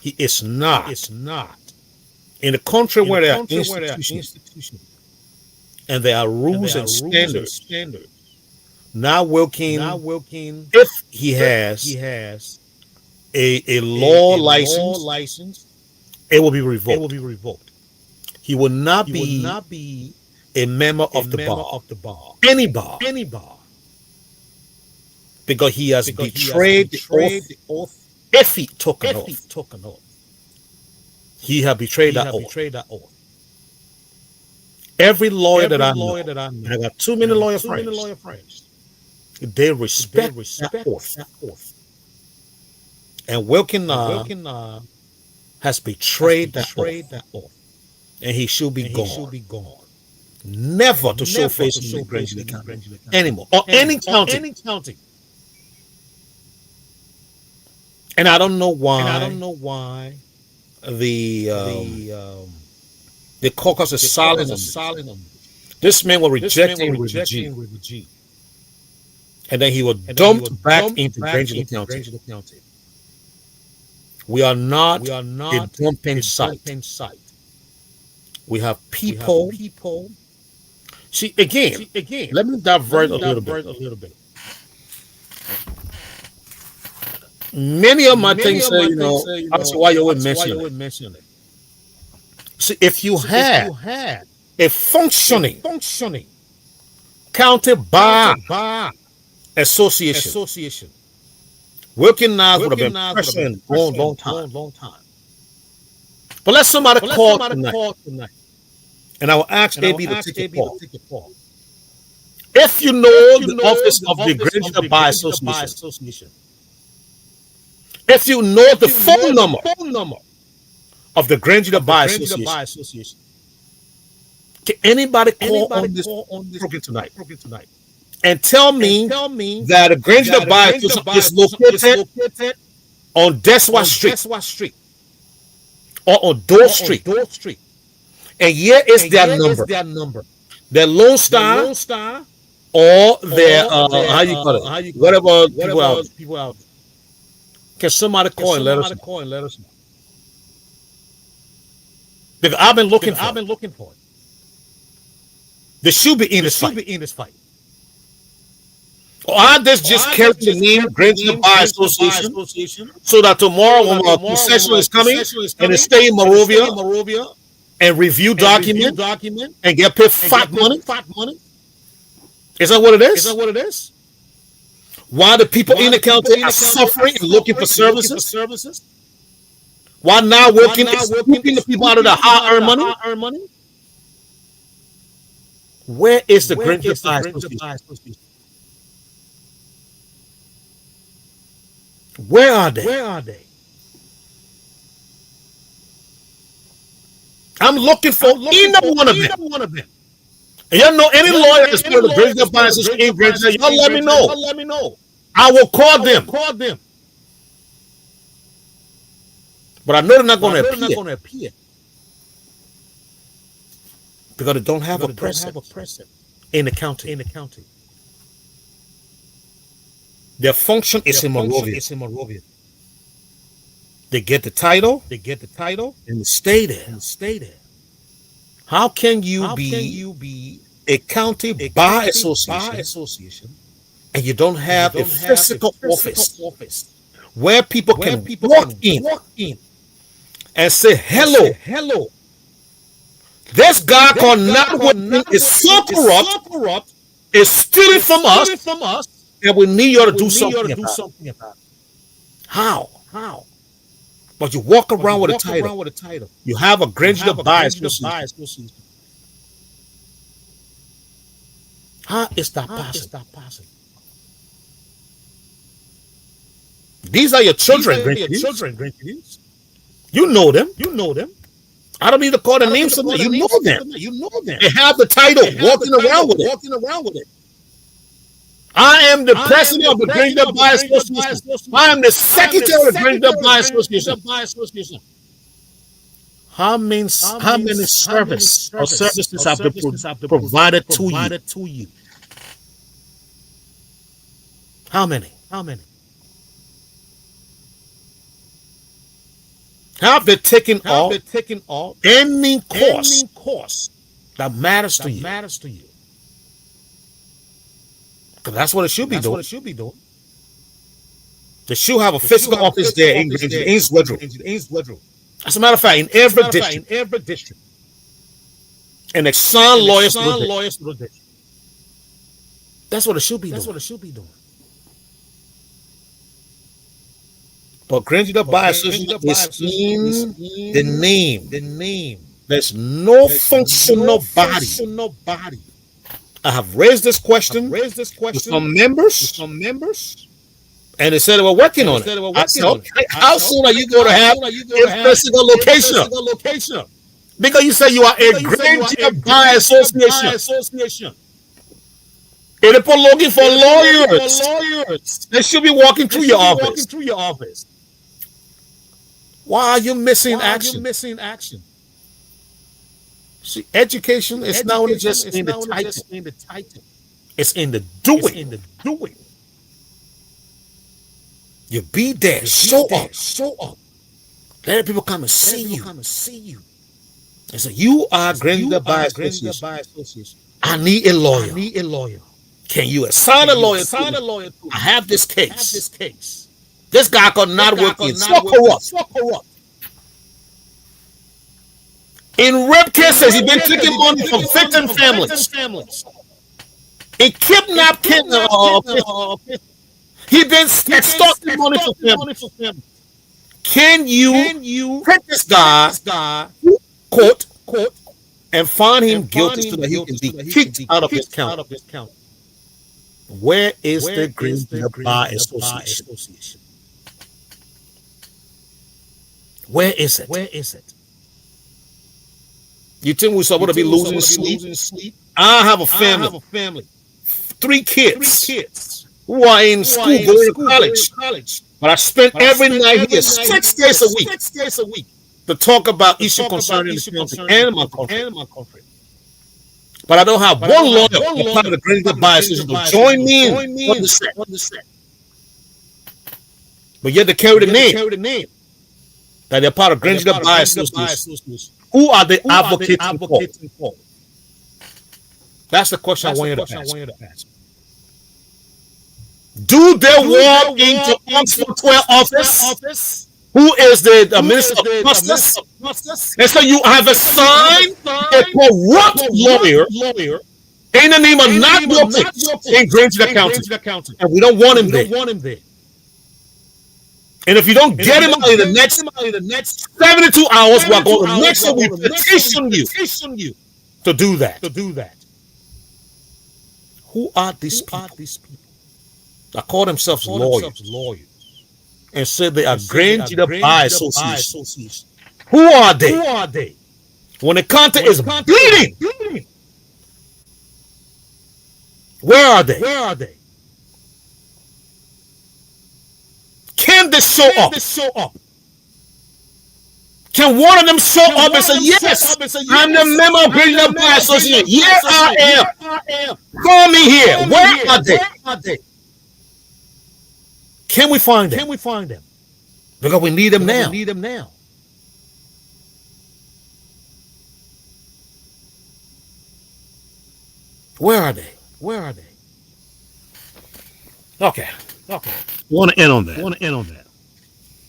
He is not. In a country where there are institutions and there are rules and standards, now Wilkins, if he has a law license, it will be revoked. He will not be a member of the bar. Any bar. because he has betrayed the oath. If he took an oath, he had betrayed that oath. Every lawyer that I know, and I got too many lawyer friends, they respect that oath. And Wilkin has betrayed that oath, and he should be gone. Never to show face in the Grand Ghedehians County anymore, or any county. And I don't know why the caucus is silent on this. This man was rejecting with G, and then he was dumped back into Grand Ghedehians County. We are not a dumping site. We have people. See, again, let me divert a little bit. Many of my things say, I don't see why you would mention it. See, if you had a functioning county bar association, Wilkin Knives would have been pressuring for a long time. But let somebody call tonight, and I will ask AB to take a call. If you know the office of the Grand Ghedehians Bar Association, if you know the phone number of the Grand Ghedehians Bar Association, can anybody call on this program tonight and tell me that the Grand Ghedehians Bar Association is located on Deswa Street or on Door Street? And here is their number. Their Lone Star or their, how you call it? Whatever people out. Can somebody call and let us know? Because I've been looking for it. They should be in this fight. Or I just carry the name Grand Ghedehians Bar Association so that tomorrow when our concession is coming and they stay in Morovia and review document and get paid fat money. Is that what it is? Why the people in the county are suffering and looking for services? Why now working is scooping the people out of the hard-earned money? Where is the Grand Ghedehians Bar Association? Where are they? I'm looking for either one of them. And you know any lawyer that's part of the Grand Ghedehians Bar Association in Grand Ghedehians, y'all let me know. I will call them. But I know they're not going to appear. Because they don't have a presence in the county. Their function is in Morovia. They get the title, and they stay there. How can you be a county bar association and you don't have a physical office where people can walk in and say hello? This guy called Natwin is so corrupt, is stealing from us, and we need you to do something about it. How? But you walk around with a title. You have a Grand Ghedehians Bar Association. How is that possible? These are your children, Grand Ghedehians. You know them. I don't need to call the names of them. You know them. They have the title, walking around with it. I am the president of the Grand Ghedehians Bar Association. I am the secretary of the Grand Ghedehians Bar Association. How many services have been provided to you? How many? Have they taken off any course that matters to you? Because that's what it should be doing. They should have a physical office there in East Wedro. As a matter of fact, in every district. And assign lawyers to the district. That's what it should be doing. But Grand Ghedehians Bar Association is in the name. There's no functional body. I have raised this question with some members, and they said they were working on it. I said, okay, how soon are you going to have a physical location? Because you say you are a Grand Ghedehians Bar Association. And if you're looking for lawyers, they should be walking through your office. Why are you missing action? See, education is not only just in the title. It's in the doing. You be there, show up. Let people come and see you. They say, you are Grand Ghedehians Bar Association. I need a lawyer. Can you assign a lawyer to me? I have this case. This guy could not work in. So corrupt. In rape cases, he's been taking money from victim families. In kidnap he's been extorting money from families. Can you take this guy to court and find him guilty so that he can be kicked out of his county? Where is the Grand Ghedehians Bar Association? Where is it? You think we're supposed to be losing sleep? I have a family. 3 kids who are in school, going to college. But I spend every night here 6 days a week to talk about issues concerning the country and my country. But I don't have one lawyer part of the Grand Ghedehians Bar Association to join me on the set. But yet they carry the name that they're part of Grand Ghedehians Bar Association. Who are they advocating for? That's the question I want you to ask. Do they walk into Oxford 12 office? Who is the Minister of Justice? And so you have assigned a corrupt lawyer in the name of not guilty in Grand Ghedehians County. And we don't want him there. And if you don't get him out in the next 72 hours, we're going to next time we petition you to do that. Who are these people that call themselves lawyers and say they are Grand Ghedehians Bar Association? Who are they? When the country is bleeding, where are they? Can they show up? Can one of them show up and say, yes, I'm the member of Grand Ghedehians Bar Association. Yes, I am. Call me here. Where are they? Can we find them? Because we need them now. Where are they? Okay. Want to end on that.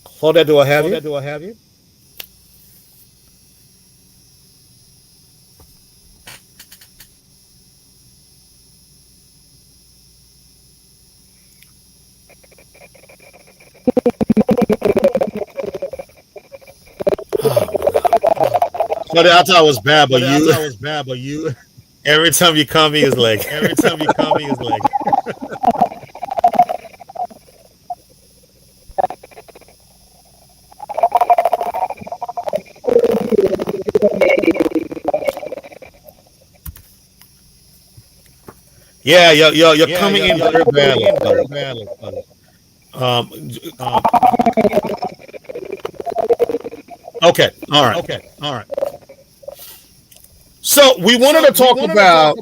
Claudette, do I have you? Claudette, I thought I was bad, but you. Every time you come here is like. Yeah, you're coming in very badly. Okay. All right. So we wanted to talk about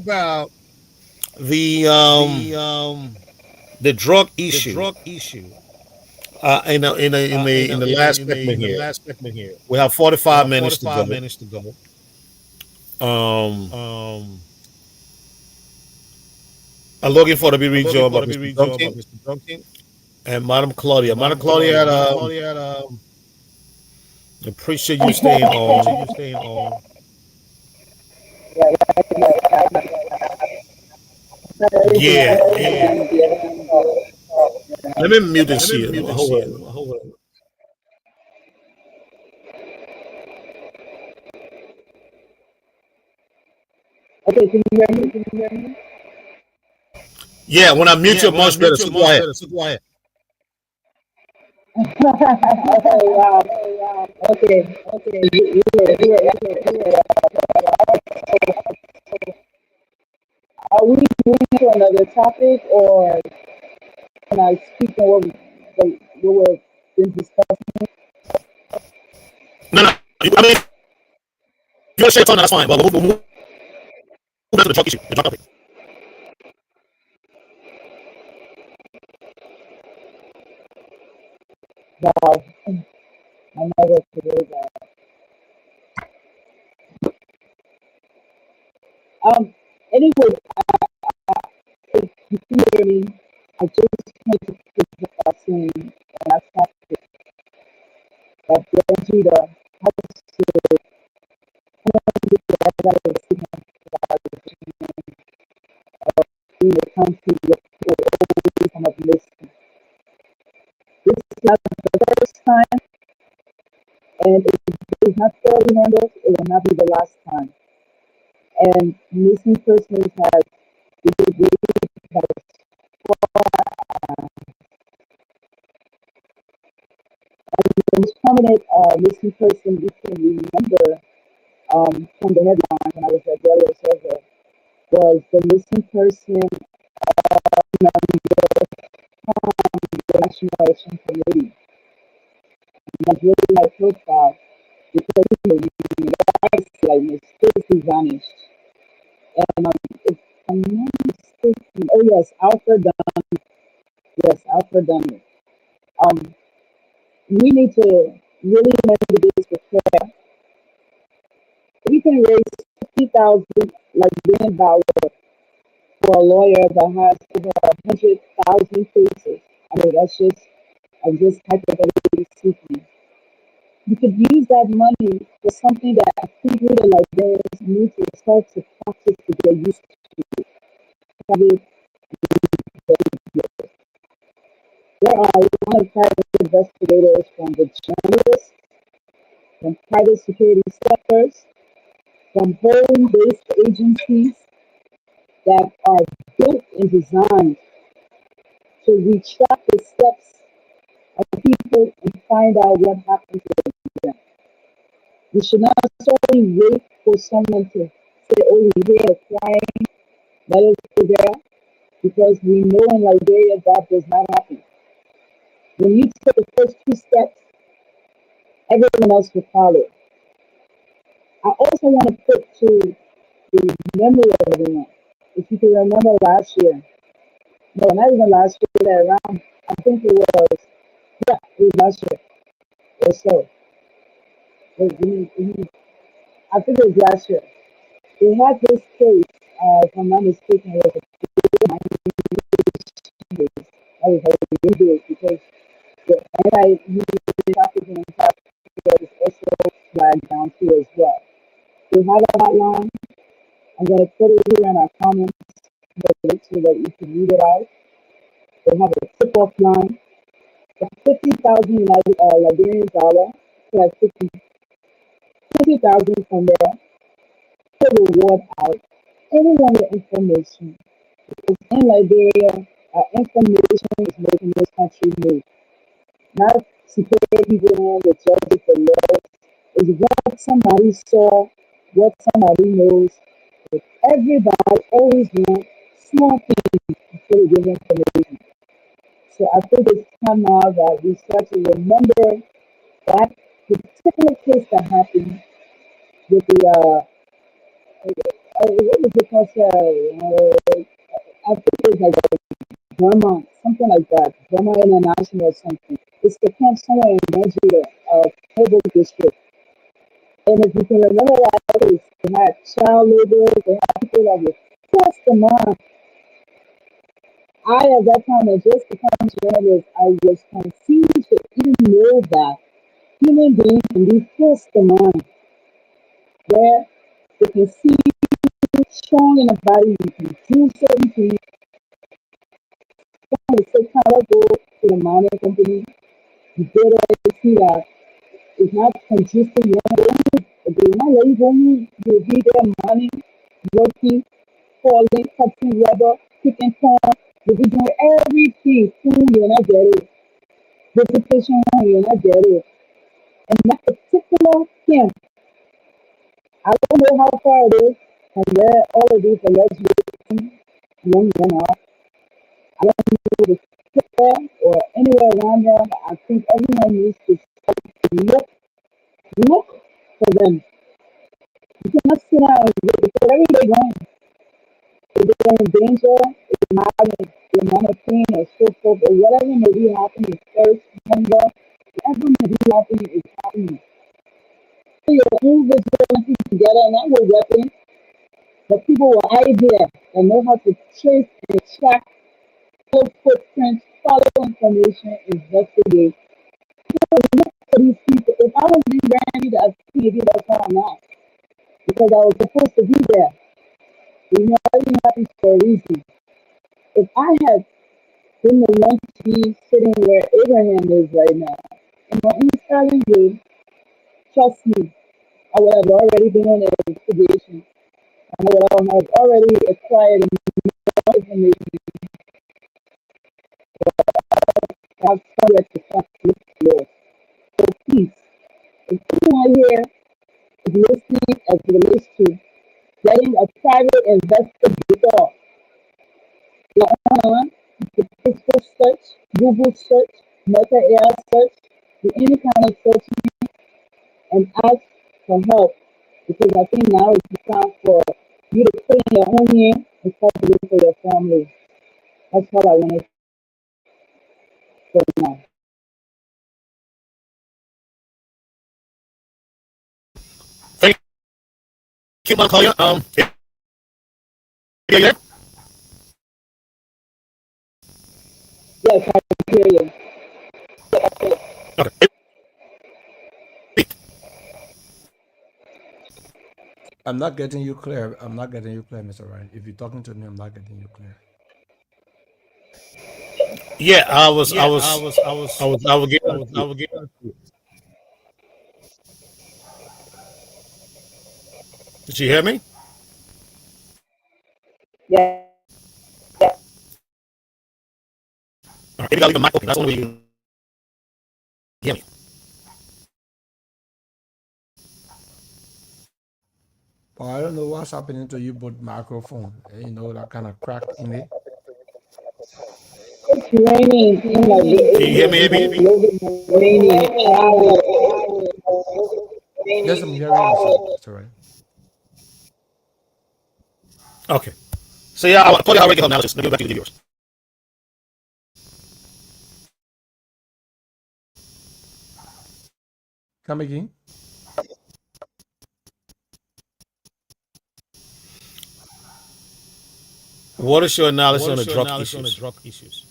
the drug issue. In the last segment here. We have 45 minutes to go. I'm looking for to be rejoined by Mr. Duncan and Madam Claudia. Madam Claudia, appreciate you staying on. Yeah. Let me mute this here. Hold on. Okay, can you hear me? Can you hear me? Yeah, when I mute you, much better. So go ahead. Oh wow. Okay. Okay. Are we moving to another topic, or can I speak on what we've been discussing? No, no. I mean, if you want to share your that's fine. But we'll move back to the drug issue, the drug topic. Wow, I know what to do about. Anyway, if you can hear me, I just want to speak about saying last topic that going to the house to in the country where people always come up listening. This is not the first time, and if it is not thoroughly handled, it will not be the last time. And missing persons has the most prominent missing person we can remember from the headlines when I was at Daily Observer was the missing person from the National Election Committee. And that's really high profile because like mysteriously vanished. And if I'm not mistaken, oh yes, Alfred Dunn. Yes, Alfred Dunn. Um, we need to really remember this before we can raise 50,000 like $1 billion for a lawyer that has over 100,000 cases. I mean, I'm just hypothetically speaking. You could use that money for something that people that like Liberians need to start to practice to get used to. Have it. There are a lot of private investigators from the journalists, from private security sectors, from home-based agencies that are built and designed to retract the steps of people and find out what happened to them. We should not solely wait for someone to say, oh, we hear a crying, let us go there, because we know in Liberia that does not happen. When you take the first two steps, everyone else will follow. I also want to put to the memory of everyone. If you can remember last year, no, not even last year, around, I think it was, yeah, it was last year or so. I think it was last year. We had this case, if I'm not mistaken, it was I was very into it because the anti-human trafficking and trafficking is also flagged down too as well. We have a hotline. I'm going to put it here in our comments so that you can read it out. They have a tip-off line. The 50,000 Liberian dollar, so like 50,000 from there, to reward out anyone with information. Because in Liberia, information is making this country move. Not security people in the judges, the laws. Is what somebody saw, what somebody knows. But everybody always wants small things instead of giving information. So I think it's time now that we start to remember that particular case that happened with the what was it called? I think it was like Burma, something like that. Burma International or something. It's the camp somewhere in Nigeria, Togo district. And if you can remember that case, they had child labor, they had people that were forced to mine. I, at that time, had just become a journalist. I was confused to even know that human beings can be forced to mine, where they can see strong in the body, you can do certain things. Someone will say, kind of go to the mining company, you go there to see that it's not consistent. You want to, if they not let you go, you'll be there mining. working, falling, cutting rubber, picking corn. They be doing everything. Food, you're not get it. Visitation, you're not get it. And that particular camp, I don't know how far it is from where all of these alleged young men are. I don't know the there or anywhere around there. I think everyone needs to look for them. You cannot sit down and wait because wherever they're going, if they're in danger, if they're having the amount of pain or so forth, or whatever may be happening, thirst, hunger, whatever may be happening is happening. So your own vigilante together, not with weapons, but people with ideas and know how to trace and track, follow footprints, follow information, investigate. Look for these people. If I was in Randy, I'd see maybe that's how I'm not. Because I was supposed to be there. You know, everything happens for a reason. If I had been the one to be sitting where Abraham is right now, in my own silent way, trust me, I would have already been on an investigation. And I would have already acquired enough information to have somewhere to come to look for. So please, if anyone here is listening as it relates to getting a private investigator, you're online, you can Facebook search, Google search, Meta AI search, do any kind of searching and ask for help. Because I think now is the time for you to put in your own hand and start to look for your family. That's all I wanted for now. Thank you, Montoya. Yeah, yeah. Yes, I can hear you. Okay. I'm not getting you clear. I'm not getting you clear, Mr. Ryan. If you're talking to me, I'm not getting you clear. Yeah, I was getting. Did you hear me? Yeah. All right, maybe I'll leave the mic open. That's the only way you can hear me. Well, I don't know what's happening to you, but microphone, you know, that kind of crack in it. It's raining. I'm like, Can you hear me, it's AB? a little bit raining. Yes, I'm hearing you, Mr. Ryan. Okay. So yeah, I'll call you how I get analysis. Let me go back to the viewers. Come again. What is your analysis on the drug issues?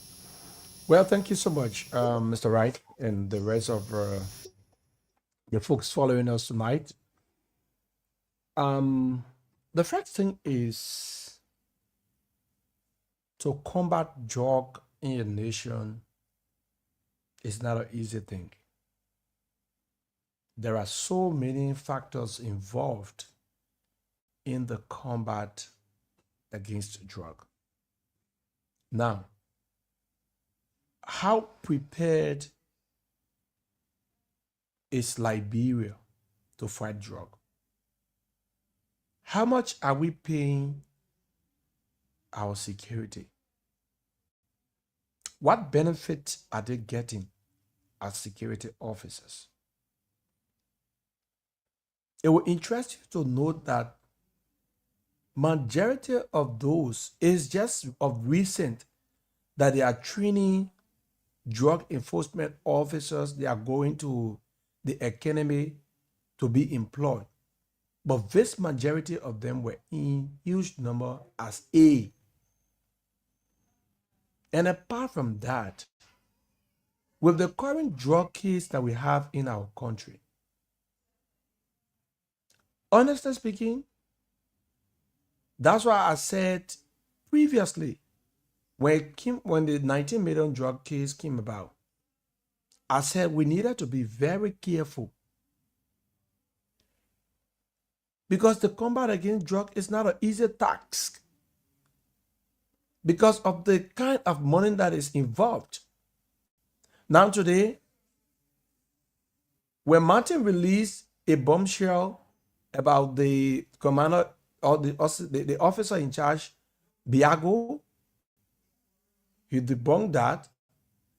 Well, thank you so much, Mr. Wright, and the rest of the folks following us tonight. Um, the first thing is to combat drug in your nation is not an easy thing. There are so many factors involved in the combat against drug. Now, how prepared is Liberia to fight drug? How much are we paying our security? What benefits are they getting as security officers? It will interest you to note that majority of those is just of recent that they are training drug enforcement officers. They are going to the academy to be employed. But this majority of them were in huge number as A. And apart from that, with the current drug case that we have in our country, honestly speaking, that's why I said previously when the 19 million drug case came about, I said we needed to be very careful because the combat against drug is not an easy task because of the kind of money that is involved. Now today, when Martin released a bombshell about the commander or the officer in charge, Biago, he debunked that,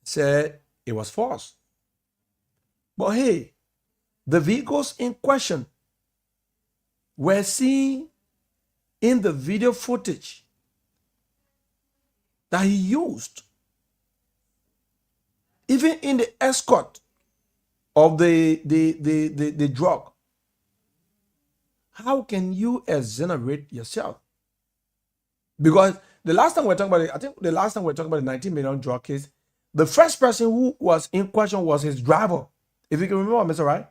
said it was false. But hey, the vehicles in question were seen in the video footage that he used, even in the escort of the drug. How can you exonerate yourself? Because the last time we were talking about it, I think the last time we were talking about the 19 million drug case, the first person who was in question was his driver. If you can remember, Mr. Right?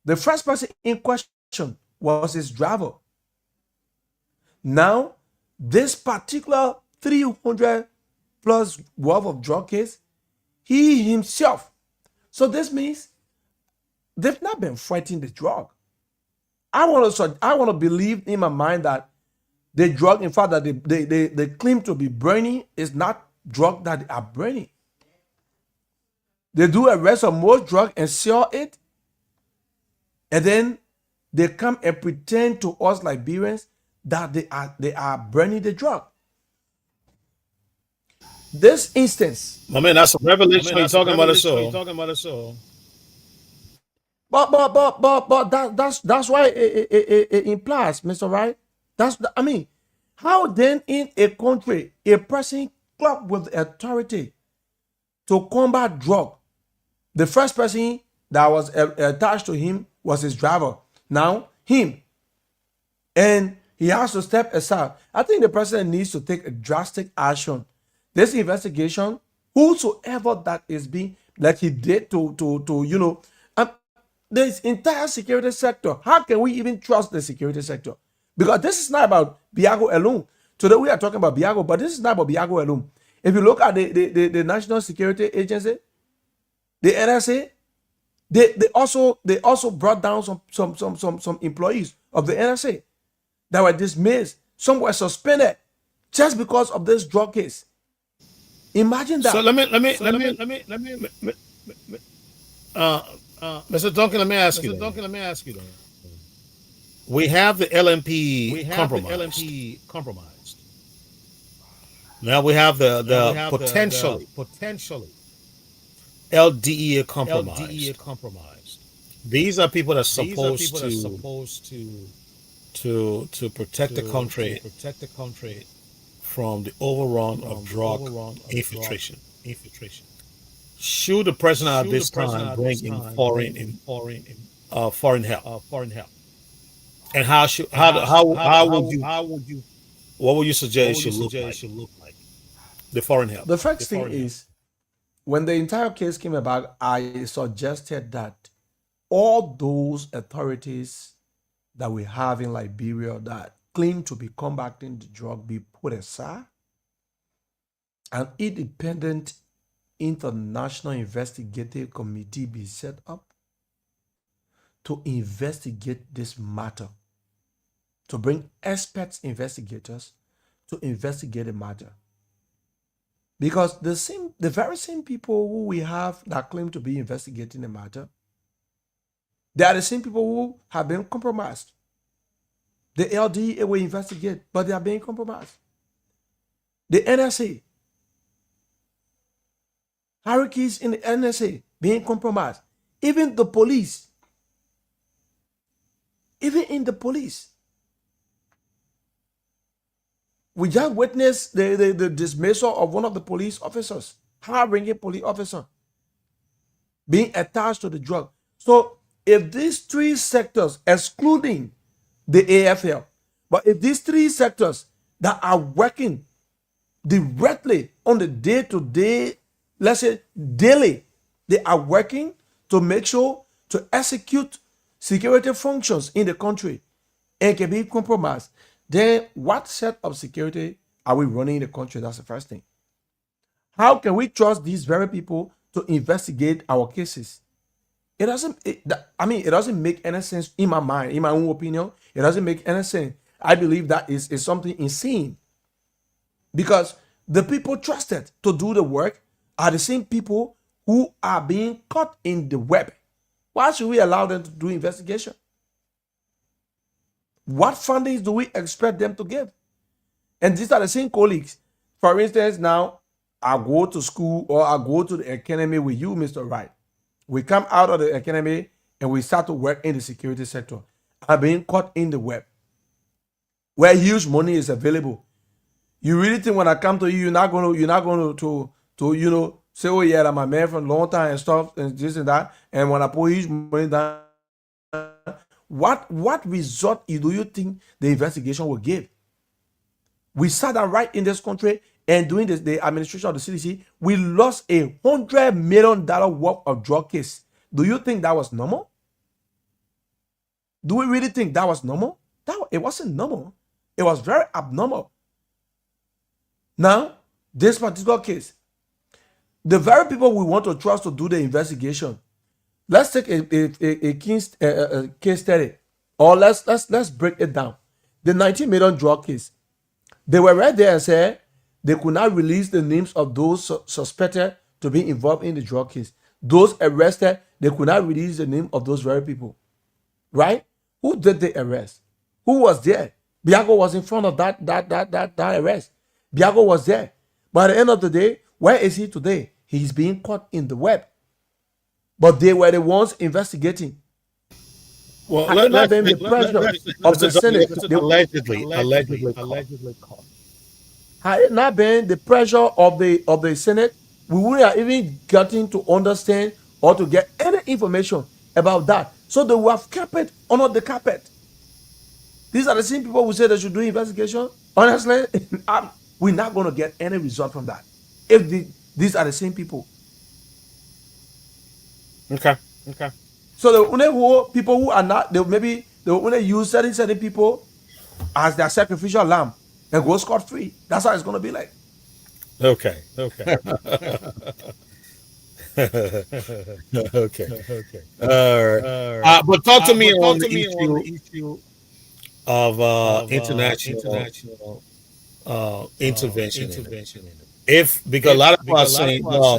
The first person in question was his driver. Now, this particular 300 plus worth of drug case, he himself. So this means they've not been fighting the drug. I want to believe in my mind that the drug, in fact, that they claim to be burning is not drug that they are burning. They do arrest of most drug and sell it, and then they come and pretend to us Liberians that they are burning the drug. This instance, I mean, that's a revelation. You're talking about it, so. But that's why it implies, Mr. Right? I mean, how then in a country a person clubbed with authority to combat drug, the first person that was attached to him was his driver. Now him, and he has to step aside. I think the president needs to take a drastic action. This investigation, whosoever that is being, like he did to this entire security sector. How can we even trust the security sector? Because this is not about Biago alone. Today we are talking about Biago, but this is not about Biago alone. If you look at the National Security Agency, the NSA, they also brought down some employees of the NSA that were dismissed. Some were suspended just because of this drug case. Imagine that. So let me Mr. Duncan, let me ask you though. We have the LMP compromised. Now we have the potentially LDE compromised. These are people that's supposed to protect the country from the overrun of drug infiltration. Should the president at this time bring in foreign help? And how would you? What would you suggest it should look like? The foreign help. The first thing is, when the entire case came about, I suggested that all those authorities that we have in Liberia that claim to be combating the drug be put aside. An independent international investigative committee be set up to investigate this matter, to bring experts investigators to investigate the matter. Because the very same people who we have that claim to be investigating the matter, they are the same people who have been compromised. The LDA will investigate, but they are being compromised. The NSA, hierarchies in the NSA being compromised. Even the police. Even in the police. We just witnessed the dismissal of one of the police officers, high-ranking police officer, being attached to the drug. So if these three sectors, excluding the AFL, but if these three sectors that are working directly on the day-to-day, let's say daily, they are working to make sure to execute security functions in the country and can be compromised, then what set of security are we running in the country? That's the first thing. How can we trust these very people to investigate our cases? It doesn't. It doesn't make any sense in my mind, in my own opinion. It doesn't make any sense. I believe that is something insane because the people trusted to do the work are the same people who are being caught in the web. Why should we allow them to do investigation? What fundings do we expect them to give? And these are the same colleagues. For instance, now I go to school or I go to the academy with you, Mr. Wright. We come out of the academy and we start to work in the security sector. I'm being caught in the web where huge money is available. You really think when I come to you, you're not going to say, oh yeah, I'm a man for a long time and stuff and this and that. And when I put huge money down, what result do you think the investigation will give? We sat down right in this country and doing this, the administration of the CDC, we lost $100 million worth of drug case. Do you think that was normal? Do we really think that was normal? It wasn't normal. It was very abnormal. Now, this particular case, the very people we want to trust to do the investigation, let's take a case study, or let's break it down. The 19 million drug case, they were right there and said they could not release the names of those suspected to be involved in the drug case. Those arrested, they could not release the name of those very people. Right? Who did the arrest? Who was there? Biago was in front of that arrest. Biago was there. But at the end of the day, where is he today? He's being caught in the web. But they were the ones investigating. Well, the pressure of the Senate. Allegedly caught. Had it not been the pressure of the Senate, we wouldn't have even gotten to understand or to get any information about that. So they would have kept it under the carpet. These are the same people who say they should do investigation. Honestly, we're not going to get any result from that. If these are the same people. Okay. So the only people who are not, they will only use certain people as their sacrificial lamb and go scot-free. That's how it's going to be like. Okay. Okay. All right. But talk to me on the issue of international intervention. Because a lot of people are saying, well,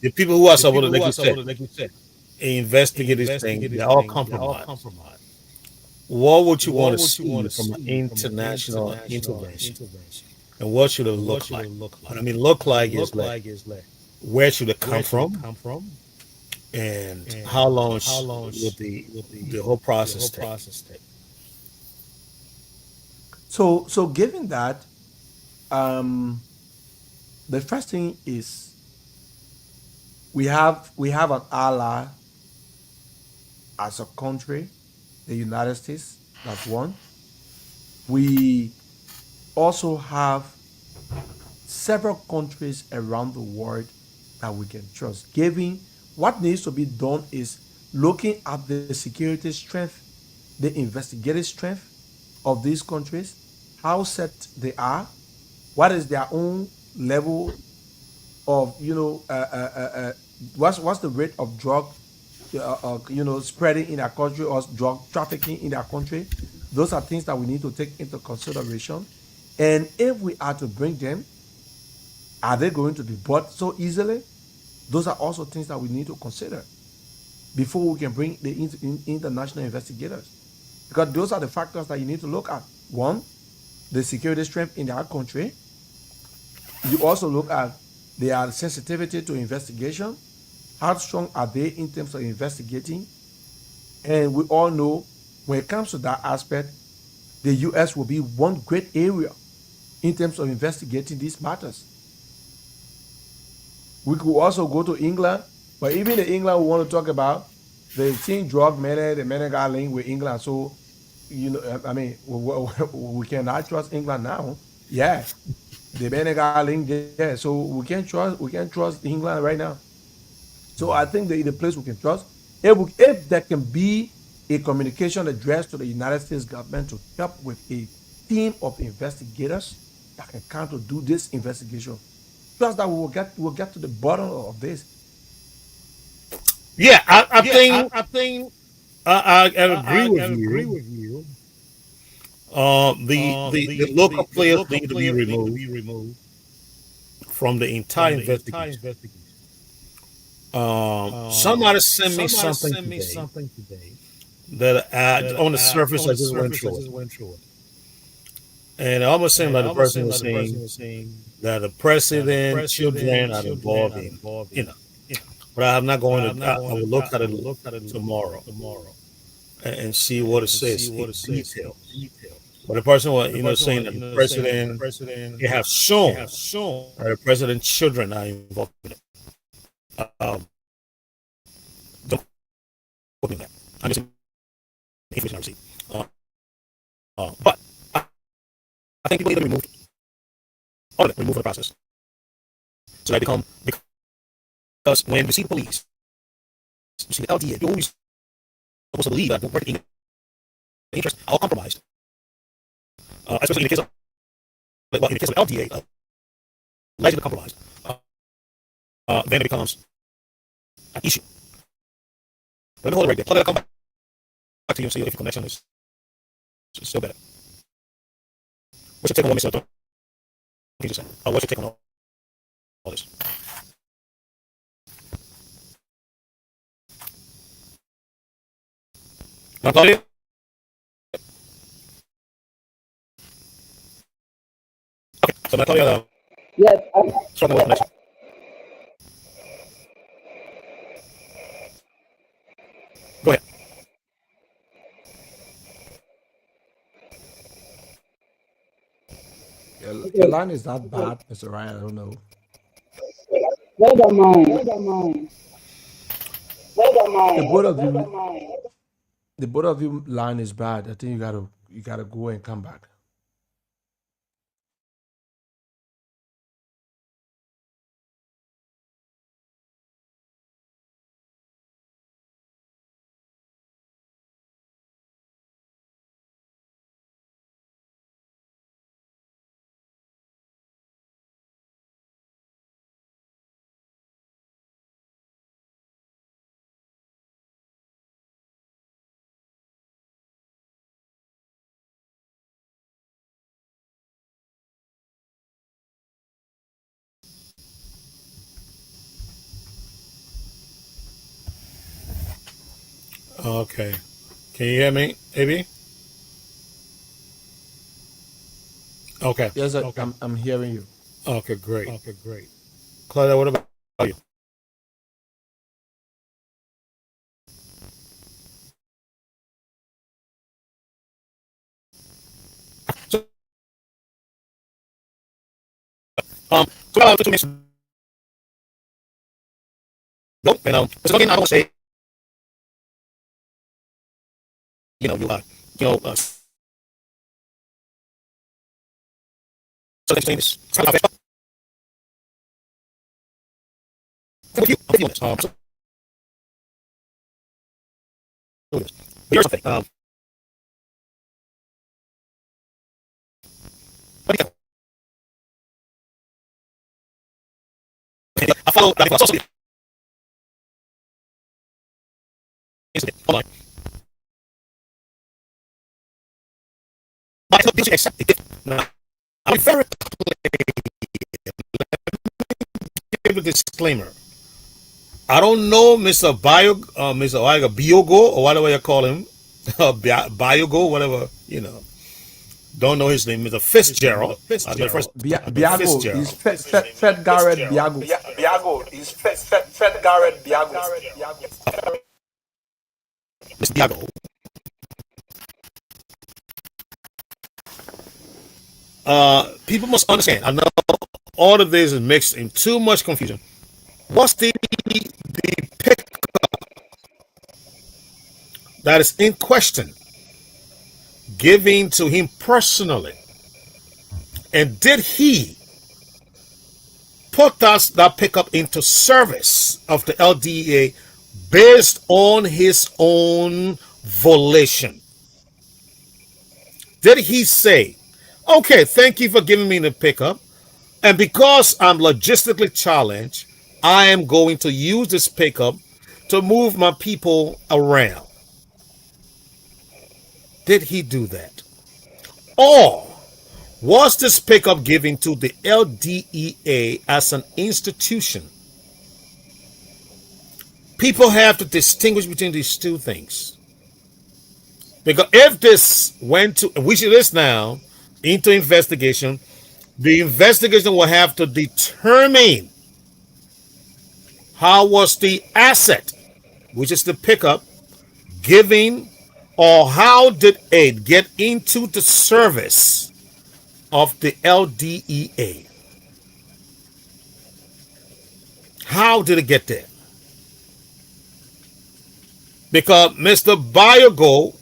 the people who are supposed to, like you said, investigate this thing, they're all compromised. What would you want to see from an international intervention? And what should it look like? What I mean, look like is like, where should it come from? And how long would the whole process take? So given that, the first thing is we have an ally as a country, the United States. That's one. We also have several countries around the world that we can trust. Given what needs to be done is looking at the security strength, the investigative strength of these countries, how set they are, what is their own level of what's the rate of drug spreading in our country or drug trafficking in our country. Those are things that we need to take into consideration. And if we are to bring them, are they going to be bought so easily? Those are also things that we need to consider before we can bring the international investigators, because those are the factors that you need to look at. One, the security strength in our country. You also look at their sensitivity to investigation. How strong are they in terms of investigating? And we all know when it comes to that aspect, the U.S. will be one great area in terms of investigating these matters. We could also go to England, but even in England, we want to talk about the teen drug money, the money got linked with England. So, we cannot trust England now. Yeah, the money got linked there, so we can't trust England right now. So I think the place we can trust, if there can be a communication addressed to the United States government to help with a team of investigators that can come to do this investigation, just that we'll get to the bottom of this. Yeah, I Yeah, think I think I agree I with agree you. with you. The local The players local need to be players need to removed be removed from the entire from the entire investigation. investigation. Somebody sent me Somebody something sent me today something today that that on the surface on I the just went surface I through it, just went through it, and it almost seemed and it like the almost person seemed was like the person saying was saying that the that the president, president, children are children involved are in, involved you in, know. you know. But I'm not But going I'm to. not I going will to. look at I it will look at it tomorrow tomorrow and see what it and see says what in it says in details. detail. But the person was, But the person saying was, that the saying that the president, president, they have they shown have shown. that the president's children are involved in it. Don't quote me on that. I'm just the information I received. But I think people need to remove all of it, remove from the process, so that become because when we see the police, you see the LDA, you're always supposed to believe that we're working in the interest are compromised, especially in the case of well, in the case of LDA, allegedly compromised. Then it becomes an issue. Let me hold it right there. I'll come back to you and see if your connection is still better. What's your take on what Mr. Can you just say? What's your take on all this? Natalia? Okay, so Natalia, Yes, struggling with connection. Go ahead. Your okay. line is not bad, Mr. Ryan. I don't know. What about mine? What about mine? What about The mine? both of What you, about mine? the both of you line is bad. I think you gotta go and come back. Okay. Can you hear me, AB? Okay. Yes, Okay. I'm hearing you. Okay, great. Okay, great. Claudia, what about you? So, so about 2 minutes ago, and so again, I want to say, you so thing is kind of with you. I'm with you on this. So, but here's something. What do you think? I follow social incident online. But I still accept it. Now, I'm very give a disclaimer. I don't know Mr. Oiga Biogo, or whatever you call him, Biogo, whatever, Don't know his name, Mr. His name is Fitzgerald. The first Fitzgerald. Fitzgerald. Biago is Fed Garrett Biago. Biago is Fed Garrett Biago. Mr. Biago. People must understand. I know all of this is mixed in too much confusion. What's the pick that is in question giving to him personally? And did he put that pickup into service of the LDA based on his own volition? Did he say, okay, thank you for giving me the pickup, and because I'm logistically challenged, I am going to use this pickup to move my people around. Did he do that? Or was this pickup given to the LDEA as an institution? People have to distinguish between these two things. Because if this went to, which it is now, into investigation, the investigation will have to determine how was the asset, which is the pickup, given, or how did it get into the service of the LDEA? How did it get there? Because Mr. Biogo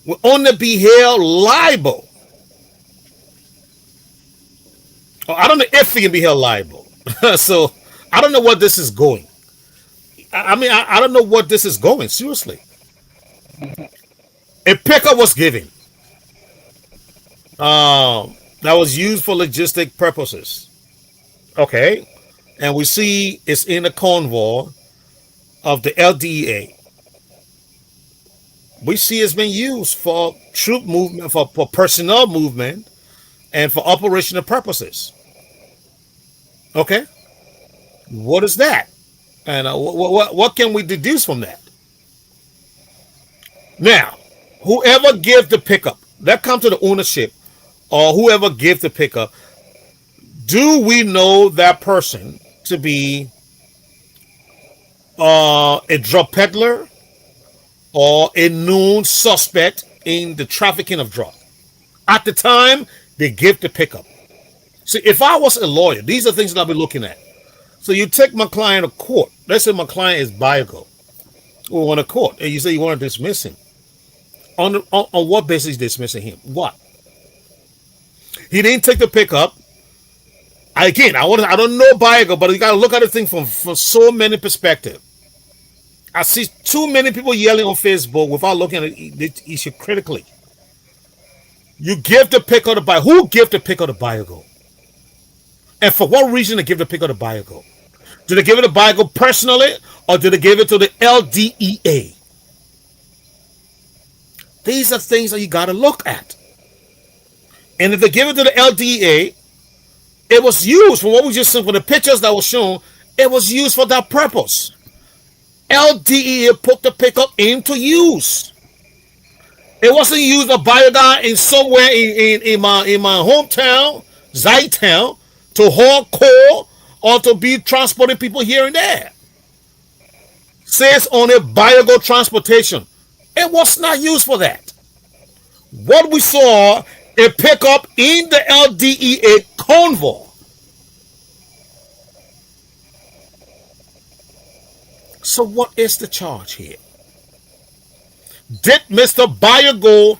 will only be held liable. I don't know if he can be held liable. So I don't know what this is going. I mean, I don't know what this is going. Seriously, a pickup was given that was used for logistic purposes. Okay, and we see it's in a convoy of the LDEA. We see it's been used for troop movement, for personnel movement, and for operational purposes. Okay, what is that? And what can we deduce from that? Now, whoever gives the pickup, that comes to the ownership, or whoever gives the pickup, do we know that person to be a drug peddler or a known suspect in the trafficking of drugs? At the time they give the pickup. See, if I was a lawyer, these are things that I'll be looking at. So you take my client to court. Let's say my client is Biogo. We want a court, and you say you want to dismiss him. On what basis dismissing him? What? He didn't take the pickup. Again, I don't know Biogo, but you got to look at the thing from so many perspectives. I see too many people yelling on Facebook without looking at the issue critically. You give the pickup to Biogo. Who gave the pickup to Biogo? And for what reason they give the pickup to Biogo? Did they give it to Biogo personally, or did they give it to the LDEA? These are things that you got to look at. And if they give it to the LDEA, it was used, from what we just said, from the pictures that were shown, it was used for that purpose. LDEA put the pickup into use. It wasn't used by Biogo in somewhere in my hometown, Zaytown, to haul coal or to be transporting people here and there. Says on a Biogo transportation. It was not used for that. What we saw, a pickup in the LDEA convoy. So what is the charge here? Did Mr. Biogo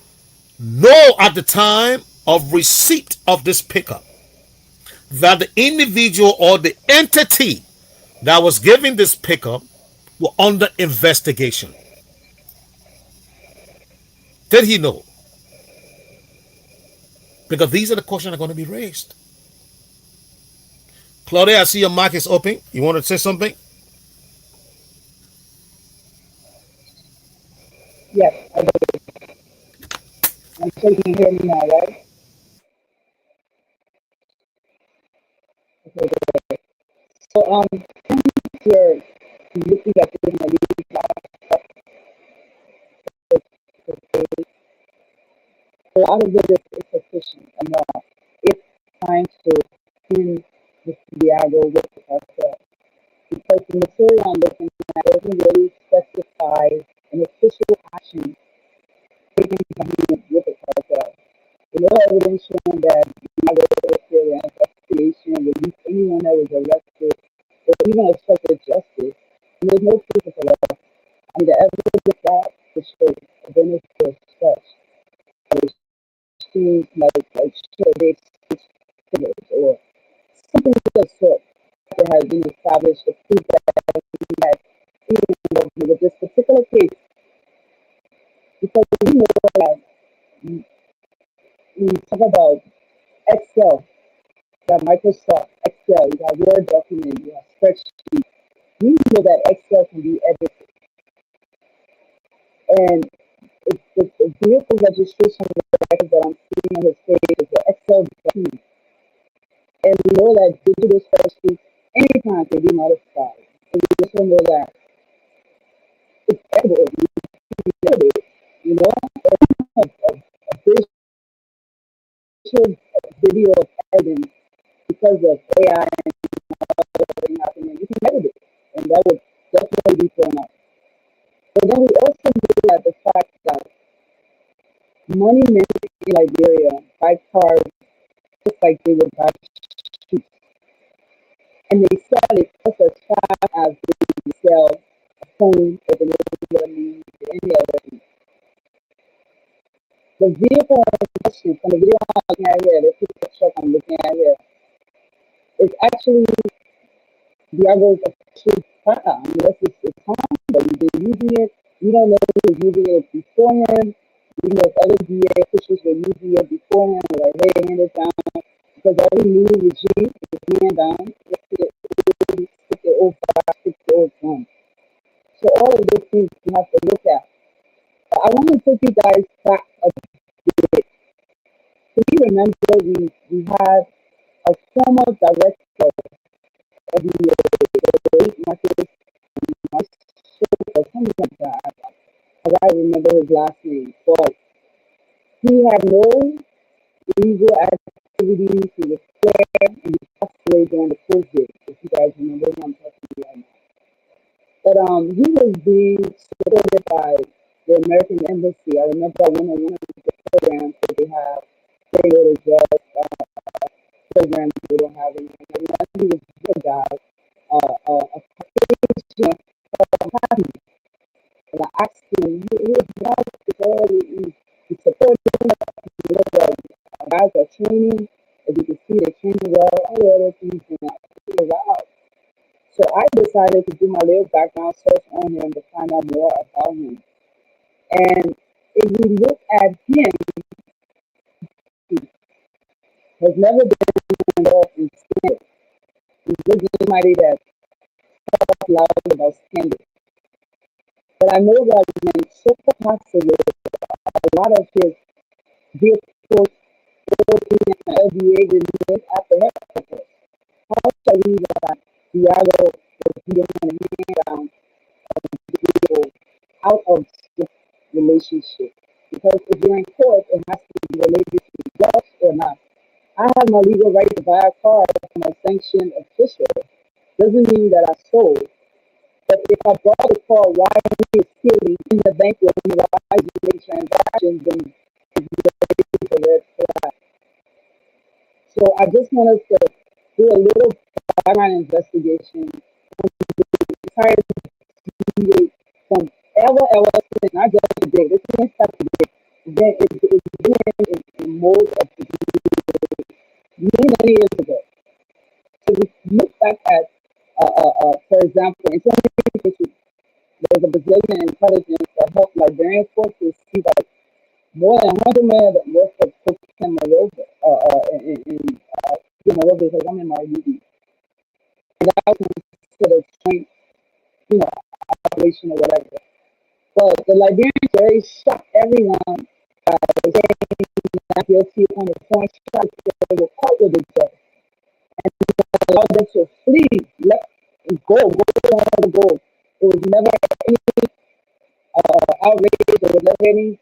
know at the time of receipt of this pickup that the individual or the entity that was giving this pickup were under investigation? Did he know? Because these are the questions that are going to be raised. Claudia, I see your mic is open. You want to say something? Yes, I do. I'm sure you can hear me now, right? Okay, good. So, you're looking at doing a lot of it is sufficient enough. It's time to pin the Santiago with ourselves. Because the material I'm looking at doesn't really specify an official action taken by him with the cartel. There's no evidence showing that the an investigation released anyone that was arrested or even obstructed justice. And there's no proof of arrest. I mean, the evidence that is shows evidence of such that seems like sure they figures or something of the sort that has been established to prove that he had even involvement with this particular case. Because we know that we talk about Excel, that Microsoft Excel, you got Word document, you got spreadsheet, we know that Excel can be edited. And the vehicle registration record that I'm seeing on his page is an Excel document. And we know that digital spreadsheets anytime can be modified. And we also know that it's editable. You can edit it, you know? A visual video of evidence because of AI and everything happening, you can edit it. And that would definitely be thrown out. But then we also look at the fact that money men in Liberia buy cars just like they would buy shoes. And they sell it just as fast as they sell a phone or the money or any other thing. The vehicle in question from the video I'm looking at here, the picture truck I'm looking at here, is actually Diago's official car. Unless it's home, but he's been using it. We don't know who was using it before him. We know if other DA officials were using it before him, like, hey, hand it down. Because every new regime is hand down, stick the old fire, stick the old gun. So all of those things we have to look at. But I want to take you guys back a bit. So you remember we had a former director of the late Marcus or something like that. I don't remember his last name, but he had no legal activities. He was square and he passed away during the COVID. If you guys remember who I'm talking about now. But he was being supported by the American Embassy. I remember I went on one of the programs that they have, they go to drugs programs they don't have any. I remember he was a good guy, a Caucasian happy. And I asked him, he was nice because he supported him. You know, the guys are training, as you can see, they're training well, all the other things. And I figured out. So I decided to do my little background search on him to find out more about him. And if we look at him, he has never been involved in scandal. He's looking at somebody that talks loud about scandal. But I know that when Super passed away, a lot of his vehicles working at LBA remained at the headquarters. How shall we that Diallo was given a hand down out of this relationship? Because if you're in court, it has to be related to drugs or not. I have my legal right to buy a car from a sanctioned official. Doesn't mean that I sold. But if I bought a car while he is stealing in the bank with me while I make transactions, then it's a red flag. So I just want us to do a little background investigation and try to deviate from ever since not just today. This didn't start today. Then it's been in mode of many years ago. So we look back at, for example, in 2022, there was a Brazilian intelligence that helped Liberian forces see that more than 100 million worth of cocaine in Monrovia, because I'm in my UB. And that was considered joint, operation or whatever. But the Liberians very shocked everyone by saying not guilty on the point charge because they were caught with each other. And allowed them to flee, let go on the go. There was never any outrage, there was never any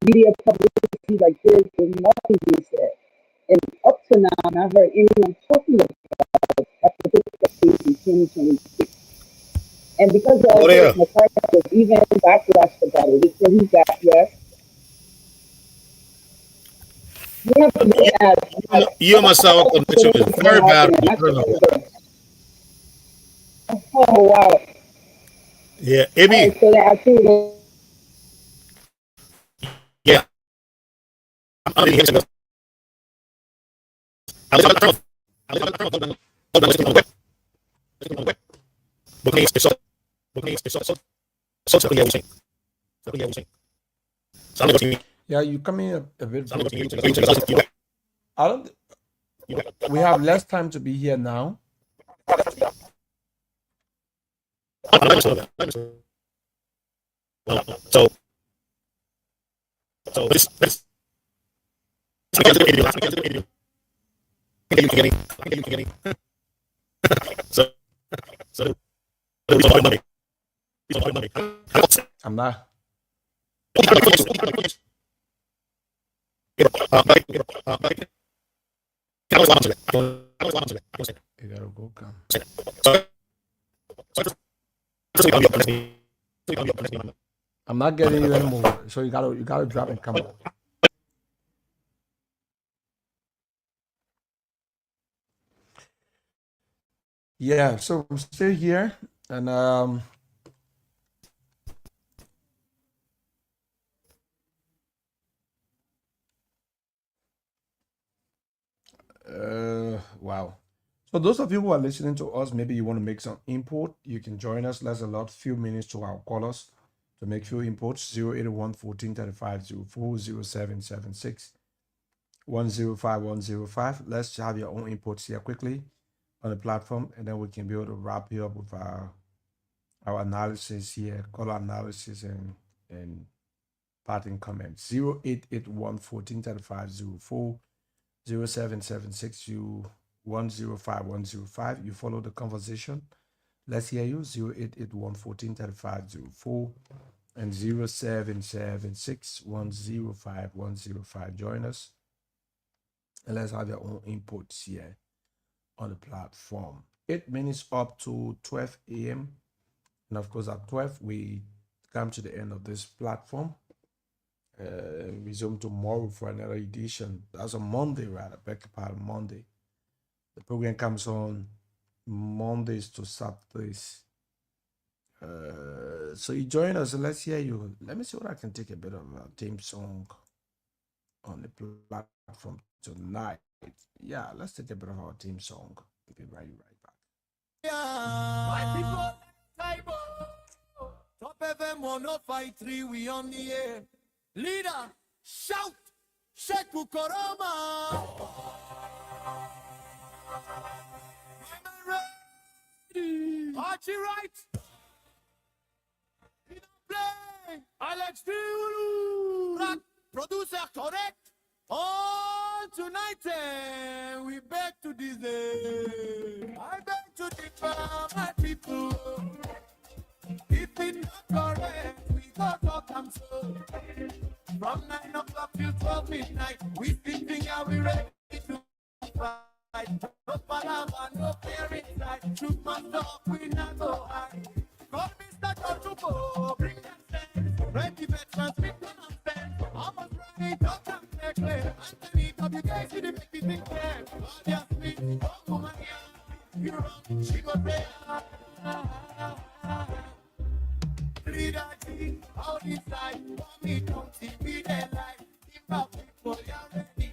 media publicity like this, there was nothing being said. And up to now, I've not heard anyone talking about it after this in 2026. And because of all this, McCarthy was even backlash about it. He said he's got, yes. We have to look at you and my sour connection is very bad. Oh, wow. Yeah, Amy. So that I think Yeah. I'm Yeah, you come in a bit. I don't. We have less time to be here now. So I'm not. You gotta go come. I'm not getting you anymore. So you gotta drop and come back. Yeah, so I'm still here, and wow. So those of you who are listening to us, maybe you want to make some input, you can join us. Let's allot few minutes to our callers to make few inputs. 081 14 35 04 0776 105 105. Let's have your own inputs here quickly on the platform, and then we can be able to wrap you up with our analysis here, color analysis and parting comments. 0881 14 35 04 0776 105 105. You follow the conversation. Let's hear you. 0881 14 35 04 and 0776 105 105. Join us and let's have your own inputs here on the platform. 8 minutes up to 12 a.m. And of course, at 12, we come to the end of this platform. Resume tomorrow for another edition. That's on Monday, rather. Back part Monday. The program comes on Mondays to Saturdays. So you join us and let's hear you. Let me see what I can take a bit of a theme song on the platform tonight. Yeah, let's take a bit of our theme song. We'll be right back. My people, Topm 105.3, we on the air. Leader, shout, shake Koroma. Archie right. We don't play. Alex Tiulu. Producer correct. All tonight, we beg to this day. I beg to differ, my people. If it's not correct, we go talk and so. From 9 o'clock till 12 midnight, we thinking are we ready to fight. No palava, no fear inside. Truth must talk, we not go hide. Call Mr. Totubo, bring them sense. Ready veterans, we don't stand. Almost right, don't come necklace. Anthony, WKC, they make me think clear. Audience me, oh woman, yeah. You run, she go there. Leader G, how this side, for me, don't see me there like. If our people are ready,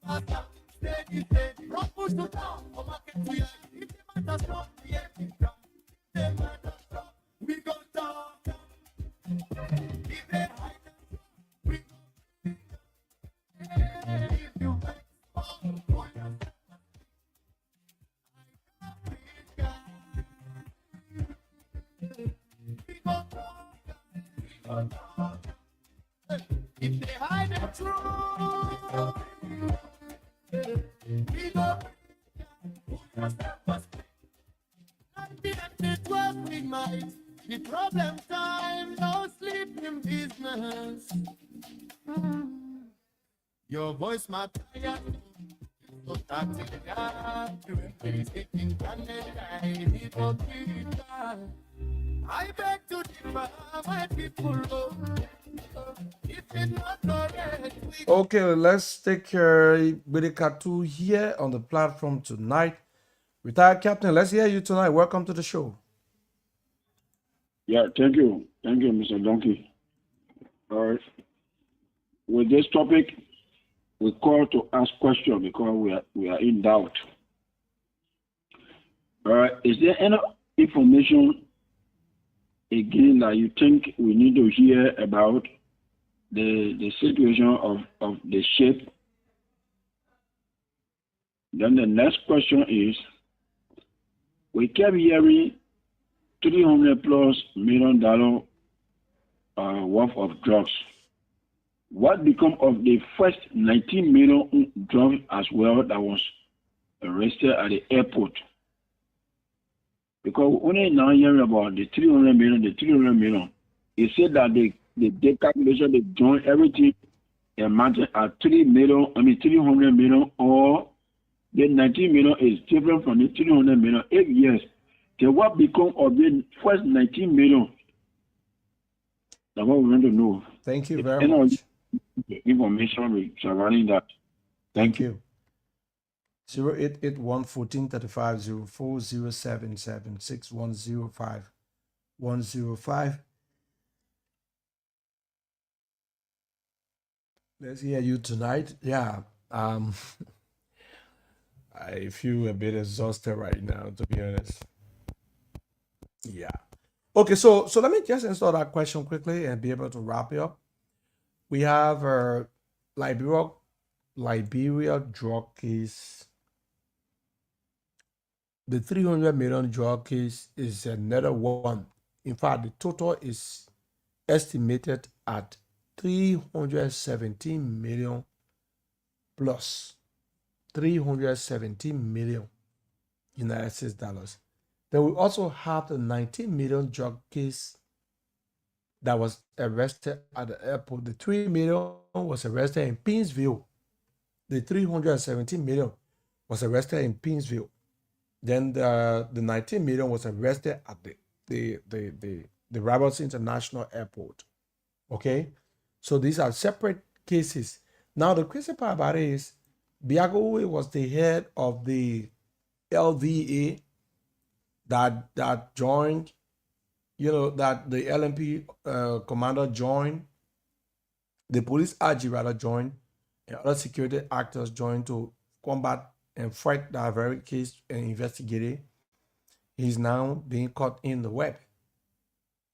come back, steady, steady. From push to down, come market to you. If the matter stop, the empty drum. If the matter stop, we go talk. If they hide us, we go. If you make small, for yourself. If they hide the truth, we go. 12 midnight, the problem time, no sleeping business. Your voice, my tired. So I beg to differ, my people. If it's not correct, okay, let's take Ghedehians here on the platform tonight. Retired Captain, let's hear you tonight. Welcome to the show. Yeah, thank you. Thank you, Mr. Donkey. All right. With this topic, we call to ask questions because we are in doubt. All right. Is there any information again that you think we need to hear about the situation of the ship? Then the next question is, we kept hearing $300+ million worth of drugs. What become of the first 19 million drugs as well that was arrested at the airport? Because only now hearing about the 300 million, it said that the calculation, they join everything amounted at 300 million, or the 19 million is different from the 300 million. 8 years. Then what become of the first 19 million? That's what we want to know. Thank you very much. Information surrounding that. Thank you. 0881 1435 0407 6105 105. Let's hear you tonight. Yeah. I feel a bit exhausted right now, to be honest. Yeah. Okay, so let me just answer that question quickly and be able to wrap it up. We have a Liberia drug case. The 300 million drug case is another one. In fact, the total is estimated at 317 million plus 317 million United States dollars. Then we also have the 19 million drug case that was arrested at the airport. The 3 million was arrested in Pinsville. The 317 million was arrested in Pinsville. Then the 19 million was arrested at the Roberts International Airport. Okay? So these are separate cases. Now the crazy part about it is Biago was the head of the LVA that joined, that the LMP commander joined, the police RG rather joined, and other security actors joined to combat and fight that very case and investigate it. He's now being caught in the web,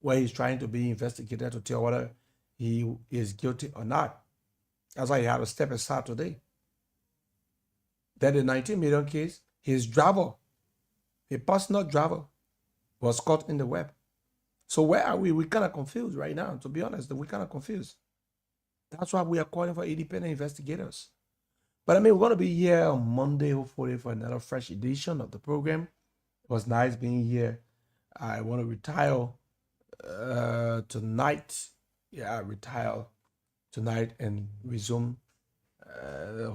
where he's trying to be investigated to tell whether he is guilty or not. That's why he had to step aside today. Then the 19 million case, his driver, a personal driver, was caught in the web. So where are we? We're kind of confused right now, to be honest. We're kind of confused. That's why we are calling for independent investigators. But I mean, we're going to be here on Monday, hopefully, for another fresh edition of the program. It was nice being here. I want to retire tonight. Yeah, retire tonight and resume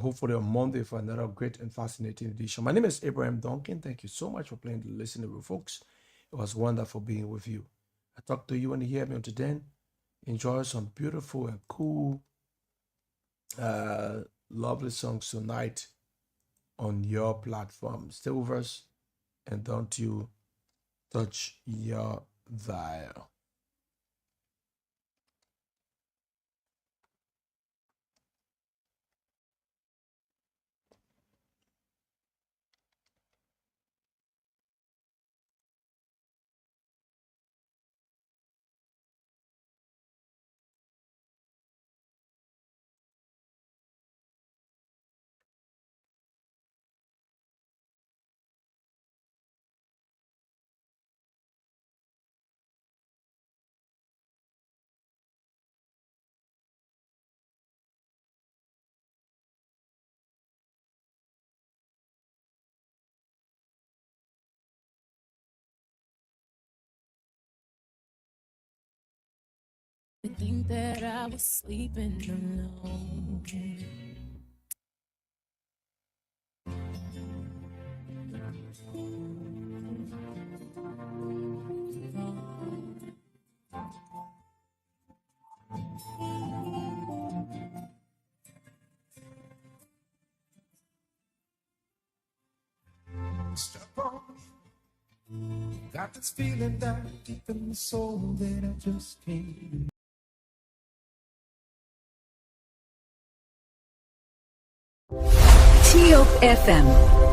hopefully on Monday for another great and fascinating edition. My name is Abraham Duncan. Thank you so much for playing the listening with folks. It was wonderful being with you. I talk to you when you hear me until then. Enjoy some beautiful and cool, lovely songs tonight on your platform. Stay with us and don't you touch your dial. I think that I was sleeping alone. Step on. Got this feeling down deep in my soul that I just can't. Topm